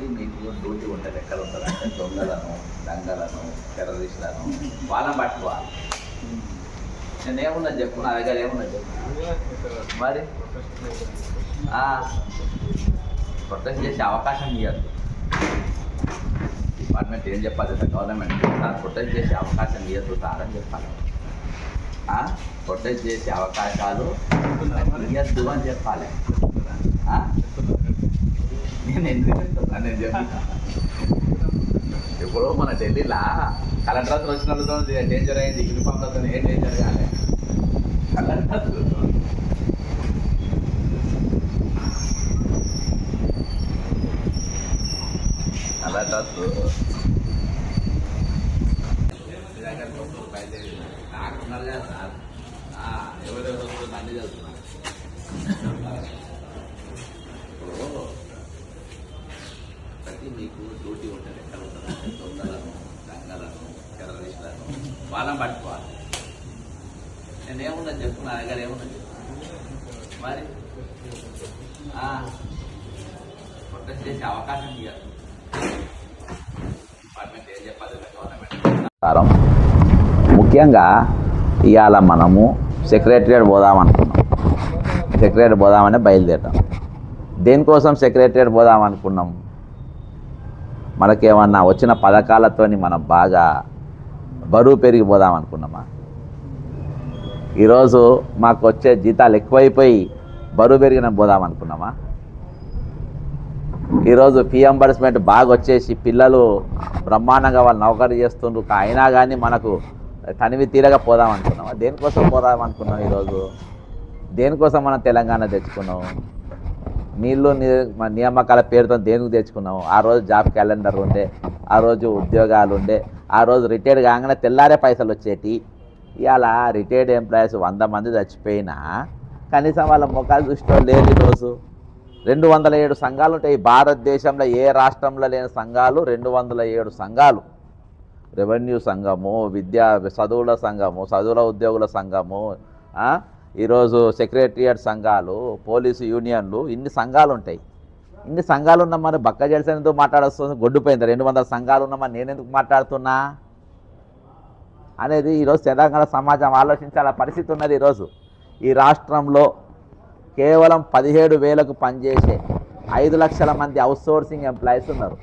ప్రతి మీకు డ్యూటీ ఉంటుంది. ఎక్కడ ఉంటుంది అంటే దొంగలను, దంగలను, టెర్రరిస్టులను వాళ్ళని పట్టుకోవాలి. నేనేమున్నది చెప్పు, నా దగ్గర ఏమున్నది చెప్పు. మరి ప్రొటెక్ట్ చేసే అవకాశం ఇవ్వద్దు. డిపార్ట్మెంట్ ఏం చెప్పాలి సార్, గవర్నమెంట్ సార్ ప్రొటెక్ట్ చేసే అవకాశం ఇవ్వద్దు సార్ అని చెప్పాలి. ప్రొటెక్ట్ చేసే అవకాశాలు ఇవ్వద్దు అని చెప్పాలి. నేను ఎందుకు చెప్తాను, నేను చెప్తాను. ఇప్పుడు మన ఢిల్లీలో కలెక్టర్ వచ్చిన వాళ్ళతో డేంజర్ అయింది, యూనిఫామ్లతో ఏం డేంజర్ కాలే. కలెక్టర్ నాకున్నారు కదా సార్, ఎవరెవరు వస్తుంది అన్నీ చదువుతున్నారు. ప్రతి మీకు డ్యూటీ ఉంటుంది. ఎక్కడ ఉంటుందంటే దొంగలను, దంగలను, టెర్రరిస్టులను వాళ్ళని పట్టుకోవాలి. నేనేమున్నది చెప్పు, నా దగ్గర ఏమున్నది చెప్పు. మరి ప్రొటెక్ట్ చేసే అవకాశం ఇవ్వాలి. డిపార్ట్మెంట్ ఏం చెప్పాలి గవర్నమెంట్. ముఖ్యంగా ఇవాళ మనము సెక్రటరియట్ పోదామనుకున్నాం. సెక్రటరియట్ పోదామని బయలుదేరాం. దేనికోసం సెక్రటరియట్ పోదామనుకున్నాం? మనకేమన్నా వచ్చిన పథకాలతో మనం బాగా బరువు పెరిగిపోదామనుకున్నామా? ఈరోజు మాకు వచ్చే జీతాలు ఎక్కువైపోయి బరువు పెరిగిన పోదామనుకున్నామా? ఈరోజు ఫీ ఎంబర్స్మెంట్ బాగా వచ్చేసి పిల్లలు బ్రహ్మాండంగా వాళ్ళు నౌకరీ చేస్తుండ్రు, అయినా కానీ మనకు తనివి తీరగా పోదామనుకున్నామా? దేనికోసం పోదామనుకున్నాం? ఈరోజు దేనికోసం మనం తెలంగాణ తెచ్చుకున్నాం? నీళ్ళు నియామకాల పేరుతో దేనికి తెచ్చుకున్నాము? ఆ రోజు జాబ్ క్యాలెండర్ ఉండే, ఆ రోజు ఉద్యోగాలు ఉండే, ఆ రోజు రిటైర్డ్ కాగానే తెల్లారే పైసలు వచ్చేటి. ఇవాళ రిటైర్డ్ ఎంప్లాయీస్ 100 మంది చచ్చిపోయినా కనీసం వాళ్ళ ముఖాలు దృష్టిలో లేదు. ఈరోజు 207 సంఘాలు ఉంటాయి భారతదేశంలో. ఏ రాష్ట్రంలో లేని సంఘాలు 207 సంఘాలు. రెవెన్యూ సంఘము, చదువుల సంఘము, చదువుల ఉద్యోగుల సంఘము, ఈరోజు సెక్రటరియట్ సంఘాలు, పోలీసు యూనియన్లు, ఇన్ని సంఘాలు ఉంటాయి. ఇన్ని సంఘాలు ఉన్నామని బక్క జడిసిన ఎందుకు మాట్లాడొస్తుంది? గొడ్డుపోయింది. 200 సంఘాలు ఉన్నామని నేను ఎందుకు మాట్లాడుతున్నా అనేది ఈరోజు తెలంగాణ సమాజం ఆలోచించాల పరిస్థితి ఉన్నది. ఈరోజు ఈ రాష్ట్రంలో కేవలం 17,000కు పనిచేసే 5 లక్షల మంది అవుట్సోర్సింగ్ ఎంప్లాయీస్ ఉన్నారు.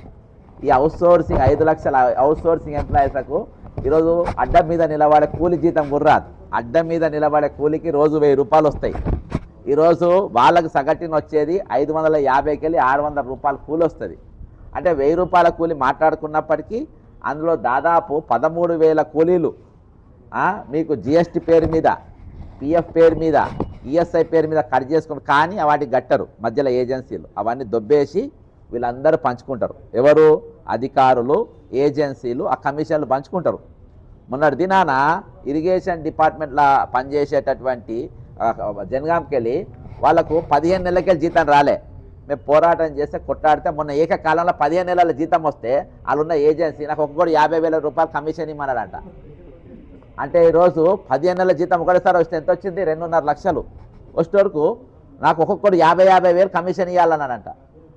ఈ 5 లక్షల అవుట్సోర్సింగ్ ఎంప్లాయీస్కు ఈరోజు అడ్డం మీద నిలబడే కూలి జీతం గుర్రాదు. అడ్డం మీద నిలబడే కూలికి రోజు 1000 రూపాయలు వస్తాయి. ఈరోజు వాళ్ళకి సగటున వచ్చేది 550కి వెళ్ళి 600 రూపాయల కూలి వస్తుంది. అంటే 1000 రూపాయల కూలి మాట్లాడుకున్నప్పటికీ అందులో దాదాపు 13,000 కూలీలు మీకు జిఎస్టీ పేరు మీద, పిఎఫ్ పేరు మీద, ఈఎస్ఐ పేరు మీద కట్ చేసుకుంటారు. కానీ వాటికి గట్టరు మధ్యలో ఏజెన్సీలు. అవన్నీ దొబ్బేసి వీళ్ళందరూ పంచుకుంటారు. ఎవరు? అధికారులు, ఏజెన్సీలు ఆ కమిషన్లు పంచుకుంటారు. మొన్నటి దినాన ఇరిగేషన్ డిపార్ట్మెంట్లో పనిచేసేటటువంటి జనగాంకి వెళ్ళి వాళ్ళకు 15 నెలలకెళ్ళి జీతం రాలే. మేము పోరాటం చేస్తే కొట్టాడితే మొన్న ఏకకాలంలో 15 నెలల జీతం వస్తే వాళ్ళున్న ఏజెన్సీ నాకు ఒక్కొక్కటి 50,000 రూపాయలు కమిషన్ ఇమ్మన్నాడంట. అంటే ఈరోజు 15 నెలల జీతం ఒకటేసారి వస్తే ఎంత వచ్చింది? 2.5 లక్షలు వచ్చే వరకు నాకు ఒక్కొక్కటి 50,000 కమిషన్ ఇవ్వాలన్నాడంట.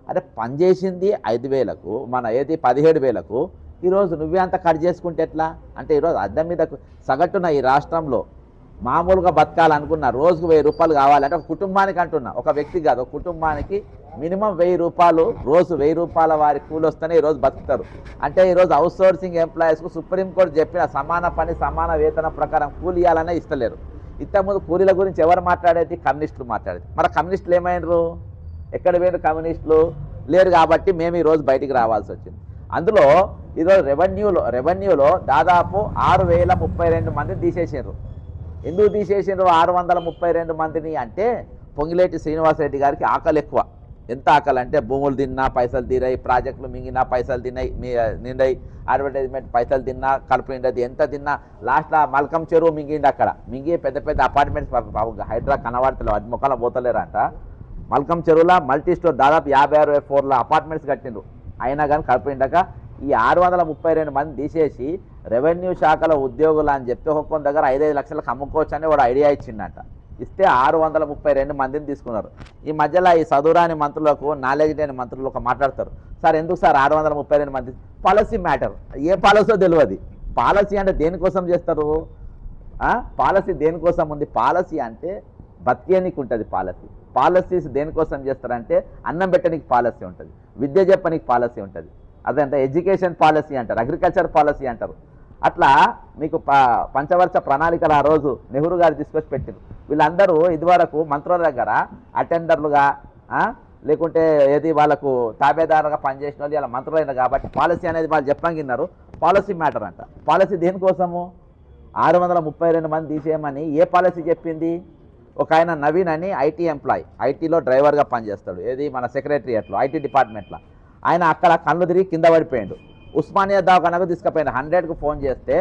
అంటే పనిచేసింది 5,000కు, మన ఏది 17,000కు, ఈరోజు నువ్వే అంత కట్ చేసుకుంటే ఎట్లా? అంటే ఈరోజు అద్దం మీద సగటున ఈ రాష్ట్రంలో మామూలుగా బతకాలనుకున్న రోజుకు 1000 రూపాయలు కావాలంటే ఒక కుటుంబానికి అంటున్నా, ఒక వ్యక్తి కాదు, ఒక కుటుంబానికి మినిమం 1000 రూపాయలు రోజు 1000 రూపాయల వారి కూలి వస్తేనే ఈరోజు బతుకుతారు. అంటే ఈరోజు అవుట్సోర్సింగ్ ఎంప్లాయీస్కు సుప్రీంకోర్టు చెప్పిన సమాన పని సమాన వేతనం ప్రకారం కూలి ఇవ్వాలనే ఇస్తలేరు. ఇంతకుముందు కూలీల గురించి ఎవరు మాట్లాడేది? కమ్యూనిస్టులు మాట్లాడేది. మరి కమ్యూనిస్టులు ఏమైనరు? ఎక్కడ పోయిన కమ్యూనిస్టులు లేరు. కాబట్టి మేము ఈరోజు బయటికి రావాల్సి వచ్చింది. అందులో ఈరోజు రెవెన్యూలో దాదాపు 6,032 మందిని తీసేసారు. ఎందుకు తీసేసారు 632 మందిని అంటే పొంగిలేటి శ్రీనివాసరెడ్డి గారికి ఆకలి ఎక్కువ. ఎంత ఆకలి అంటే భూములు తిన్నా పైసలు తీరాయి, ప్రాజెక్టులు మింగినా పైసలు నిండాయి, అడ్వర్టైజ్మెంట్ పైసలు తిన్నా కడుపు నిండది, ఎంత తిన్నా లాస్ట్లో మల్కం చెరువు మింగిండి. అక్కడ మింగి పెద్ద పెద్ద అపార్ట్మెంట్స్ హైడ్రా కనబడతలేవు, అది మొక్కలు పోతలేరంట. మల్కం చెరువులో మల్టీ స్టోర్ దాదాపు 50-60 ఫ్లోర్ల అపార్ట్మెంట్స్ కట్టిండ్రు. అయినా కానీ కడుపు నిండక ఈ 632 మంది తీసేసి రెవెన్యూ శాఖలో ఉద్యోగులు అని చెప్పి ఒక్కొక్క దగ్గర 5-5 లక్షలకు అమ్ముకోవచ్చు అని వాడు ఐడియా ఇచ్చిండట. ఇస్తే 632 మందిని తీసుకున్నారు. ఈ మధ్యలో ఈ చదువురాని మంత్రులకు నాలెడ్జ్ లేని మంత్రులు ఒక మాట్లాడతారు, సార్ ఎందుకు సార్ 632 మంది? Policy matter. ఏ పాలసీ తెలియదు. పాలసీ అంటే దేనికోసం చేస్తారు? పాలసీ దేనికోసం ఉంది? పాలసీ అంటే బతికేనికి ఉంటుంది పాలసీ. పాలసీస్ దేనికోసం చేస్తారంటే అన్నం పెట్టడానికి పాలసీ ఉంటుంది, విద్య చెప్పడానికి పాలసీ ఉంటుంది, అదంటే ఎడ్యుకేషన్ పాలసీ అంటారు, అగ్రికల్చర్ పాలసీ అంటారు. అట్లా మీకు పంచవర్ష ప్రణాళికలు ఆ రోజు నెహ్రూ గారు తీసుకొచ్చి పెట్టారు. వీళ్ళందరూ ఇదివరకు మంత్రుల దగ్గర అటెండర్లుగా లేకుంటే ఏది వాళ్ళకు తాబేదారుగా పనిచేసిన వాళ్ళు ఇలా మంత్రులైన కాబట్టి పాలసీ అనేది వాళ్ళు చెప్పంగిన్నారు. పాలసీ మ్యాటర్ అంట. పాలసీ దేనికోసము? 632 మంది తీసేయమని ఏ పాలసీ చెప్పింది? ఒక ఆయన నవీన్ అని ఐటీ ఎంప్లాయ్, ఐటీలో డ్రైవర్గా పనిచేస్తాడు, ఏది మన సెక్రటరియట్లో ఐటీ డిపార్ట్మెంట్లో. ఆయన అక్కడ కళ్ళు తిరిగి కింద పడిపోయాడు. ఉస్మానియా దవాఖానకు తీసుకుపోయాడు. 100కు ఫోన్ చేస్తే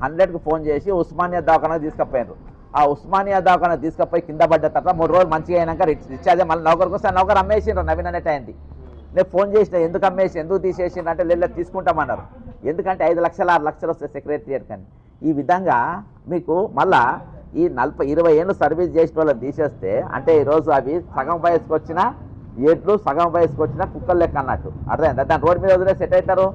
100కు ఫోన్ చేసి ఉస్మానియా దవాఖానకు తీసుకుపోయారు. ఆ ఉస్మానియా దవాఖాన తీసుకుపోయి కింద పడ్డ తర్వాత 3 రోజులు మంచిగా అయినాక రిచార్జ్ మళ్ళీ నౌకరికి వస్తే నౌకరు అమ్మేసిండ్రు. నవీన్ అనేట అయింది. నేను ఫోన్ చేసిన, ఎందుకు అమ్మేసి ఎందుకు తీసేసిండ్రు అంటే లేదు తీసుకుంటామన్నారు. ఎందుకంటే 5 లక్షలు 6 లక్షలు వస్తాయి సెక్రటరియట్ కానీ. ఈ విధంగా మీకు మళ్ళా ఈ 20 ఏళ్ళు సర్వీస్ చేసిన వాళ్ళని తీసేస్తే అంటే ఈరోజు అవి సగం వయసుకు వచ్చిన ఎట్లు సగం వయసుకు వచ్చిన కుక్కలు లెక్క అన్నట్టు అర్థమైందా? దాని రోడ్డు మీద వదిలే సెట్ అవుతారు.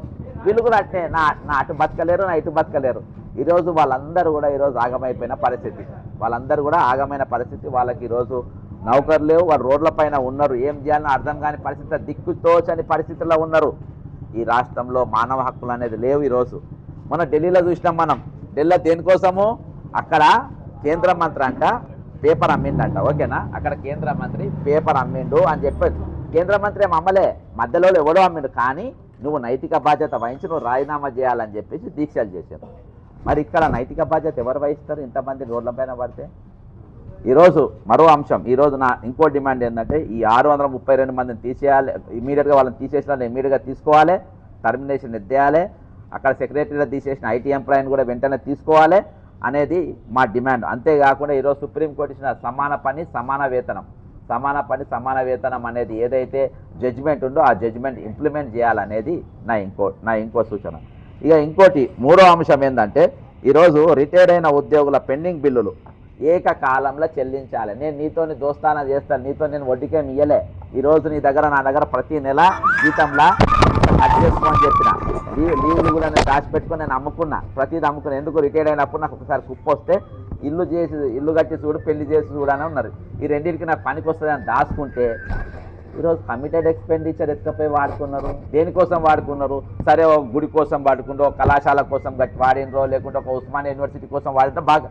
వీళ్ళు కూడా అట్నే నా అటు బతకలేరు, నా ఇటు బతకలేరు. ఈరోజు వాళ్ళందరూ కూడా ఈరోజు ఆగమైపోయిన పరిస్థితి. వాళ్ళందరూ కూడా ఆగమైన పరిస్థితి. వాళ్ళకి ఈరోజు నౌకర్లు లేవు, వాళ్ళు రోడ్ల పైన ఉన్నారు. ఏం చేయాలని అర్థం కాని పరిస్థితి, దిక్కుతోచని పరిస్థితుల్లో ఉన్నారు. ఈ రాష్ట్రంలో మానవ హక్కులు అనేది లేవు. ఈరోజు మన ఢిల్లీలో చూసినాం. మనం ఢిల్లీలో దేనికోసము? అక్కడ కేంద్ర మంత్రి అంట పేపర్ అమ్మిండంట. ఓకేనా? అక్కడ కేంద్ర మంత్రి పేపర్ అమ్మిండు అని చెప్పారు. కేంద్ర మంత్రి ఏం అమ్మలే, మధ్యలో ఎవడో అమ్మిండు. కానీ నువ్వు నైతిక బాధ్యత వహించి నువ్వు రాజీనామా చేయాలని చెప్పేసి దీక్షలు చేశారు. మరి ఇక్కడ నైతిక బాధ్యత ఎవరు వహిస్తారు? ఇంతమంది రోడ్ల పైన పడితే. ఈరోజు మరో అంశం, ఈరోజు నా ఇంకో డిమాండ్ ఏంటంటే ఈ 632 మందిని తీసేయాలి. ఇమీడియట్గా వాళ్ళని తీసేసిన వాళ్ళు ఇమీడియట్గా తీసుకోవాలి, టర్మినేషన్ ఎత్తేయాలి. అక్కడ సెక్రటరీలో తీసేసిన ఐటీ ఎంప్లాయీని కూడా వెంటనే తీసుకోవాలి అనేది మా డిమాండ్. అంతేకాకుండా ఈరోజు సుప్రీంకోర్టు ఇచ్చిన సమాన పని సమాన వేతనం, సమాన పని సమాన వేతనం అనేది ఏదైతే జడ్జిమెంట్ ఉందో ఆ జడ్జిమెంట్ ఇంప్లిమెంట్ చేయాలనేది నా ఇంకో సూచన. ఇక ఇంకోటి మూడో అంశం ఏంటంటే ఈరోజు రిటైర్డ్ అయిన ఉద్యోగుల పెండింగ్ బిల్లులు ఏకకాలంలో చెల్లించాలి. నేను నీతోని దోస్తానా చేస్తాను, నీతో నేను వడ్డీకేమి ఇయ్యలే. ఈరోజు నీ దగ్గర నా దగ్గర ప్రతి నెల జీతంలా కట్ చేసుకోమని చెప్పిన. లీవ్లు కూడా నేను దాచిపెట్టుకొని నేను అమ్ముకున్నా, ప్రతిదీ అమ్ముకున్నా. ఎందుకు? రిటైర్డ్ అయినప్పుడు నాకు ఒకసారి కుప్పు వస్తే ఇల్లు కట్టి చూడు, పెళ్లి చేసి చూడని ఉన్నారు. ఈ రెండింటికి నాకు పనికి వస్తుందని దాచుకుంటే ఈరోజు కమిటెడ్ ఎక్స్పెండిచర్ ఎత్తుకపోయి వాడుకున్నారు. దేనికోసం వాడుకున్నారు? సరే ఒక గుడి కోసం వాడుకుంటూ, ఒక కళాశాల కోసం గట్టి వాడినరో, లేకుంటే ఒక ఉస్మానియా యూనివర్సిటీ కోసం వాడితే బాగా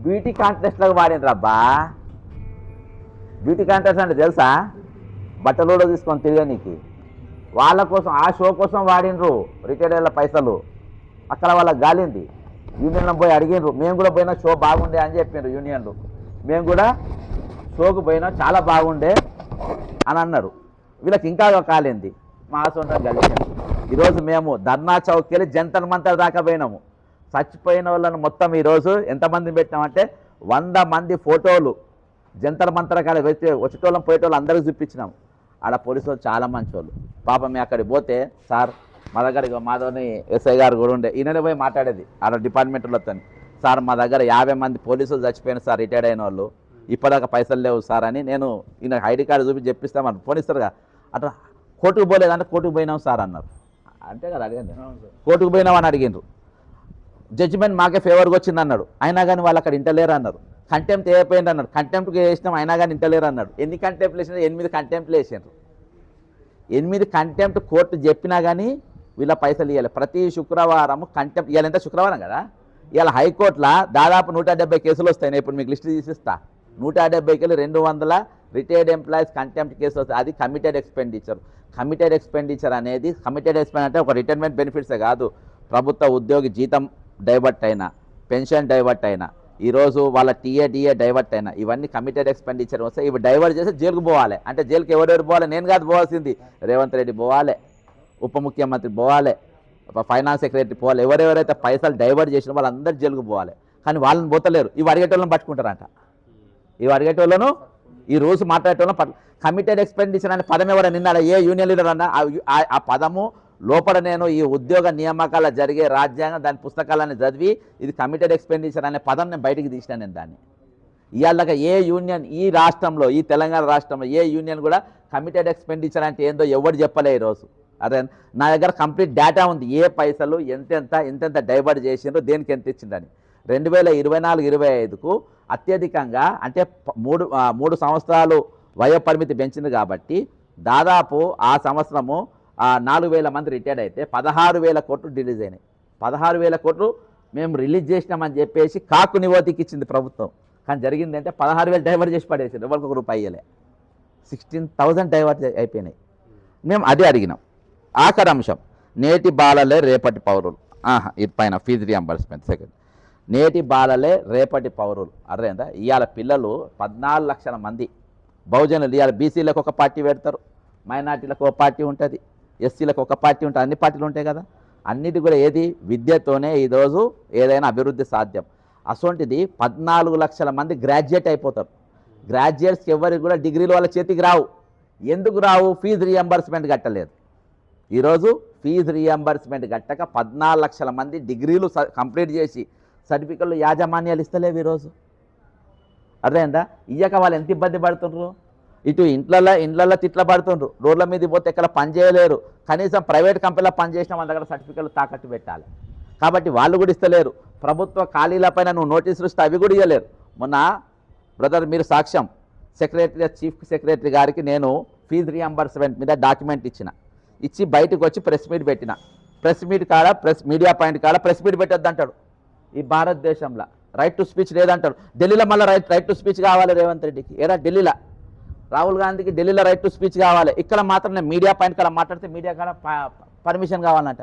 బ్యూటీ కాంటెస్ట్లకు వాడినరు. అబ్బా బ్యూటీ కాంటెస్ట్ అంటే తెలుసా? బట్టలు కూడా తీసుకొని తిరగనీకి వాళ్ళ కోసం, ఆ షో కోసం వాడినరు రిటైర్డ్ పైసలు. అక్కడ వాళ్ళకి గాలింది. యూనియన్లో పోయి అడిగినరు, మేము కూడా పోయినా షో బాగుండే అని చెప్పినారు యూనియన్లు. మేము కూడా షోకు పోయినా చాలా బాగుండే అని అన్నారు. వీళ్ళకి ఇంకా కాలింది. మా సొంతం కలిసింది. ఈరోజు మేము ధర్నా చౌక్కి వెళ్ళి జంతర్ మంతర్ దాకా పోయినాము. చచ్చిపోయిన వాళ్ళను మొత్తం ఈరోజు ఎంతమందిని పెట్టినామంటే 100 మంది ఫోటోలు జంతర్ మంతర్ కాడ వచ్చేటోళ్ళం పోయేటోళ్ళు అందరికీ చూపించినాము. ఆడ పోలీసు వాళ్ళు చాలా మంచి వాళ్ళు. పాపం మేము అక్కడికి పోతే, సార్ మా దగ్గర మాధవని ఎస్ఐ గారు కూడా ఉండే, ఈయననే పోయి మాట్లాడేది ఆడ డిపార్ట్మెంట్లతో. సార్ మా దగ్గర 50 మంది పోలీసులు చచ్చిపోయిన సార్, రిటైర్డ్ అయిన వాళ్ళు, ఇప్పటిదాకా పైసలు లేవు సార్ అని. నేను ఈయన ఐడి కార్డు చూపి చెప్పిస్తామని ఫోన్ ఇస్తారుగా. అట్లా కోర్టుకు పోలేదంటే కోర్టుకు పోయినాం సార్ అన్నారు. అంతే కదా అడిగింది. కోర్టుకు పోయినామని అడిగిండ్రు. జడ్జిమెంట్ మాకే ఫేవర్గా వచ్చింది అన్నాడు. అయినా కానీ వాళ్ళు అక్కడ ఇంటలేరు అన్నారు. కంటెంప్ట్ అయిపోయింది అన్నాడు. కంటెంప్ట్కి వేసినాం అయినా కానీ ఇంటలేరు అన్నాడు. ఎన్ని కంటెంప్ట్లు వేసినా? 8 కంటెంప్ట్లు వేసారు. 8 కంటెంప్ట్ కోర్టు చెప్పినా కానీ వీళ్ళ పైసలు ఇవ్వాలి. ప్రతి శుక్రవారం కంటెంప్ట్ ఇవ్వాలి. ఎంత శుక్రవారం కదా. ఇవాళ హైకోర్టులో దాదాపు 170 కేసులు వస్తాయి. నేను ఇప్పుడు మీకు లిస్ట్ తీసిస్తా. 170 కేసులు 200 రిటైర్డ్ ఎంప్లాయీస్ కంటెంప్ట్ కేసులు వస్తాయి. అది కమిటెడ్ ఎక్స్పెండిచర్. కమిటెడ్ ఎక్స్పెండిచర్ అనేది, కమిటెడ్ ఎక్స్పెండిచర్ అంటే ఒక రిటైర్మెంట్ బెనిఫిట్సే కాదు, ప్రభుత్వ ఉద్యోగి జీతం డైవర్ట్ అయినా, పెన్షన్ డైవర్ట్ అయినా, ఈరోజు వాళ్ళ టీఏ డైవర్ట్ అయినా, ఇవన్నీ కమిటెడ్ ఎక్స్పెండిచర్ వస్తాయి. ఇవి డైవర్ట్ చేస్తే జైలుకు పోవాలి. అంటే జైలుకి ఎవరెవరు పోవాలి? నేను కాదు పోవాల్సింది, రేవంత్ రెడ్డి పోవాలి, ఉప ముఖ్యమంత్రి పోవాలి, ఫైనాన్స్ సెక్రటరీ పోవాలి. ఎవరెవరైతే పైసలు డైవర్ట్ చేసిన వాళ్ళందరూ జైలుకు పోవాలి. కానీ వాళ్ళని పోతలేరు. ఇవి అడిగేటోళ్ళని పట్టుకుంటారంట. ఇవి అడిగేటోళ్ళను, ఈ రోజు మాట్లాడేటోళ్ళను కమిటెడ్ ఎక్స్పెండిచర్ అనే పదం ఎవరైనా నిన్నాడు? ఏ యూనియన్ లీడర్ అన్నా ఆ పదము లోపల నేను ఈ ఉద్యోగ నియామకాల జరిగే రాజ్యాంగం దాని పుస్తకాలను చదివి ఇది కమిటెడ్ ఎక్స్పెండిచర్ అనే పదం నేను బయటికి తీసినా. నేను దాన్ని ఇవాళ ఏ యూనియన్ ఈ రాష్ట్రంలో, ఈ తెలంగాణ రాష్ట్రంలో ఏ యూనియన్ కూడా కమిటెడ్ ఎక్స్పెండిచర్ అంటే ఏందో ఎవరు చెప్పలే ఈరోజు. అదే నా దగ్గర కంప్లీట్ డేటా ఉంది, ఏ పైసలు ఎంతెంత డైవర్ట్ చేసిండ్రో, దేనికి ఎంత ఇచ్చిందని. 2024-25కు అత్యధికంగా అంటే మూడు సంవత్సరాలు వయోపరిమితి పెంచింది కాబట్టి దాదాపు ఆ సంవత్సరము 4,000 మంది రిటైర్డ్ అయితే 16,000 కోట్లు రిలీజ్ అయినాయి. 16,000 కోట్లు మేము రిలీజ్ చేసినామని చెప్పేసి కాకు నివోతికి ఇచ్చింది ప్రభుత్వం. కానీ జరిగింది అంటే 16,000 డైవర్ట్ చేసి పడేసింది, ఎవరికి ₹1 అయ్యలే. 16,000 డైవర్ట్ అయిపోయినాయి. మేము అదే అడిగినాం. ఆఖరి అంశం, నేటి బాలలే రేపటి పౌరులు. ఇది పైన ఫీజు రియంబర్స్మెంట్. సెకండ్, నేటి బాలలే రేపటి పౌరులు. అర్థమైందా? ఇవాళ పిల్లలు 14 లక్షల మంది బహుజనులు. ఇవాళ బీసీలకు ఒక పార్టీ పెడతారు, మైనార్టీలకు ఒక పార్టీ ఉంటుంది, ఎస్సీలకు ఒక పార్టీ ఉంటుంది, అన్ని పార్టీలు ఉంటాయి కదా. అన్నిటి కూడా ఏది విద్యతోనే ఈరోజు ఏదైనా అభివృద్ధి సాధ్యం. అసొంటిది 14 లక్షల మంది గ్రాడ్యుయేట్ అయిపోతారు. గ్రాడ్యుయేట్స్కి ఎవరికి కూడా డిగ్రీలు వాళ్ళ చేతికి రావు. ఎందుకు రావు? ఫీజు రియంబర్స్మెంట్ కట్టలేదు. ఈరోజు ఫీజు రియంబర్స్మెంట్ కట్టక 14 లక్షల మంది డిగ్రీలు కంప్లీట్ చేసి సర్టిఫికెట్లు యాజమాన్యాలు ఇస్తలేవు ఈరోజు. అర్థమైందా? ఇయ్యక వాళ్ళు ఎంత ఇబ్బంది పడుతుండ్రు. ఇటు ఇండ్లల్లో తిట్ల పడుతుండ్రు, రోడ్ల మీద పోతే ఎక్కడ పని చేయలేరు. కనీసం ప్రైవేట్ కంపెనీలో పనిచేసిన వాళ్ళ దగ్గర సర్టిఫికెట్లు తాకట్టు పెట్టాలి. కాబట్టి వాళ్ళు కూడా ఇస్తలేరు. ప్రభుత్వ ఖాళీలపైన నువ్వు నోటీసులు ఇస్తే అవి కూడా ఇవ్వలేరు. మొన్న బ్రదర్ మీరు సాక్ష్యం, చీఫ్ సెక్రటరీ గారికి నేను ఫీజు రియంబర్స్మెంట్ మీద డాక్యుమెంట్ ఇచ్చి బయటకు వచ్చి ప్రెస్ మీట్ పెట్టిన. ప్రెస్ మీట్ కాడ మీడియా పాయింట్ కాడ ప్రెస్ మీట్ పెట్టొద్దు అంటాడు. ఈ భారతదేశంలో రైట్ టు స్పీచ్ లేదంటాడు. ఢిల్లీలో మళ్ళీ రైట్ టు స్పీచ్ కావాలి రేవంత్ రెడ్డికి. ఏరా ఢిల్లీలో రాహుల్ గాంధీకి ఢిల్లీలో రైట్ టు స్పీచ్ కావాలి. ఇక్కడ మాత్రం నేను మీడియా పాయింట్ కాడ మాట్లాడితే మీడియా కాడ పర్మిషన్ కావాలంట.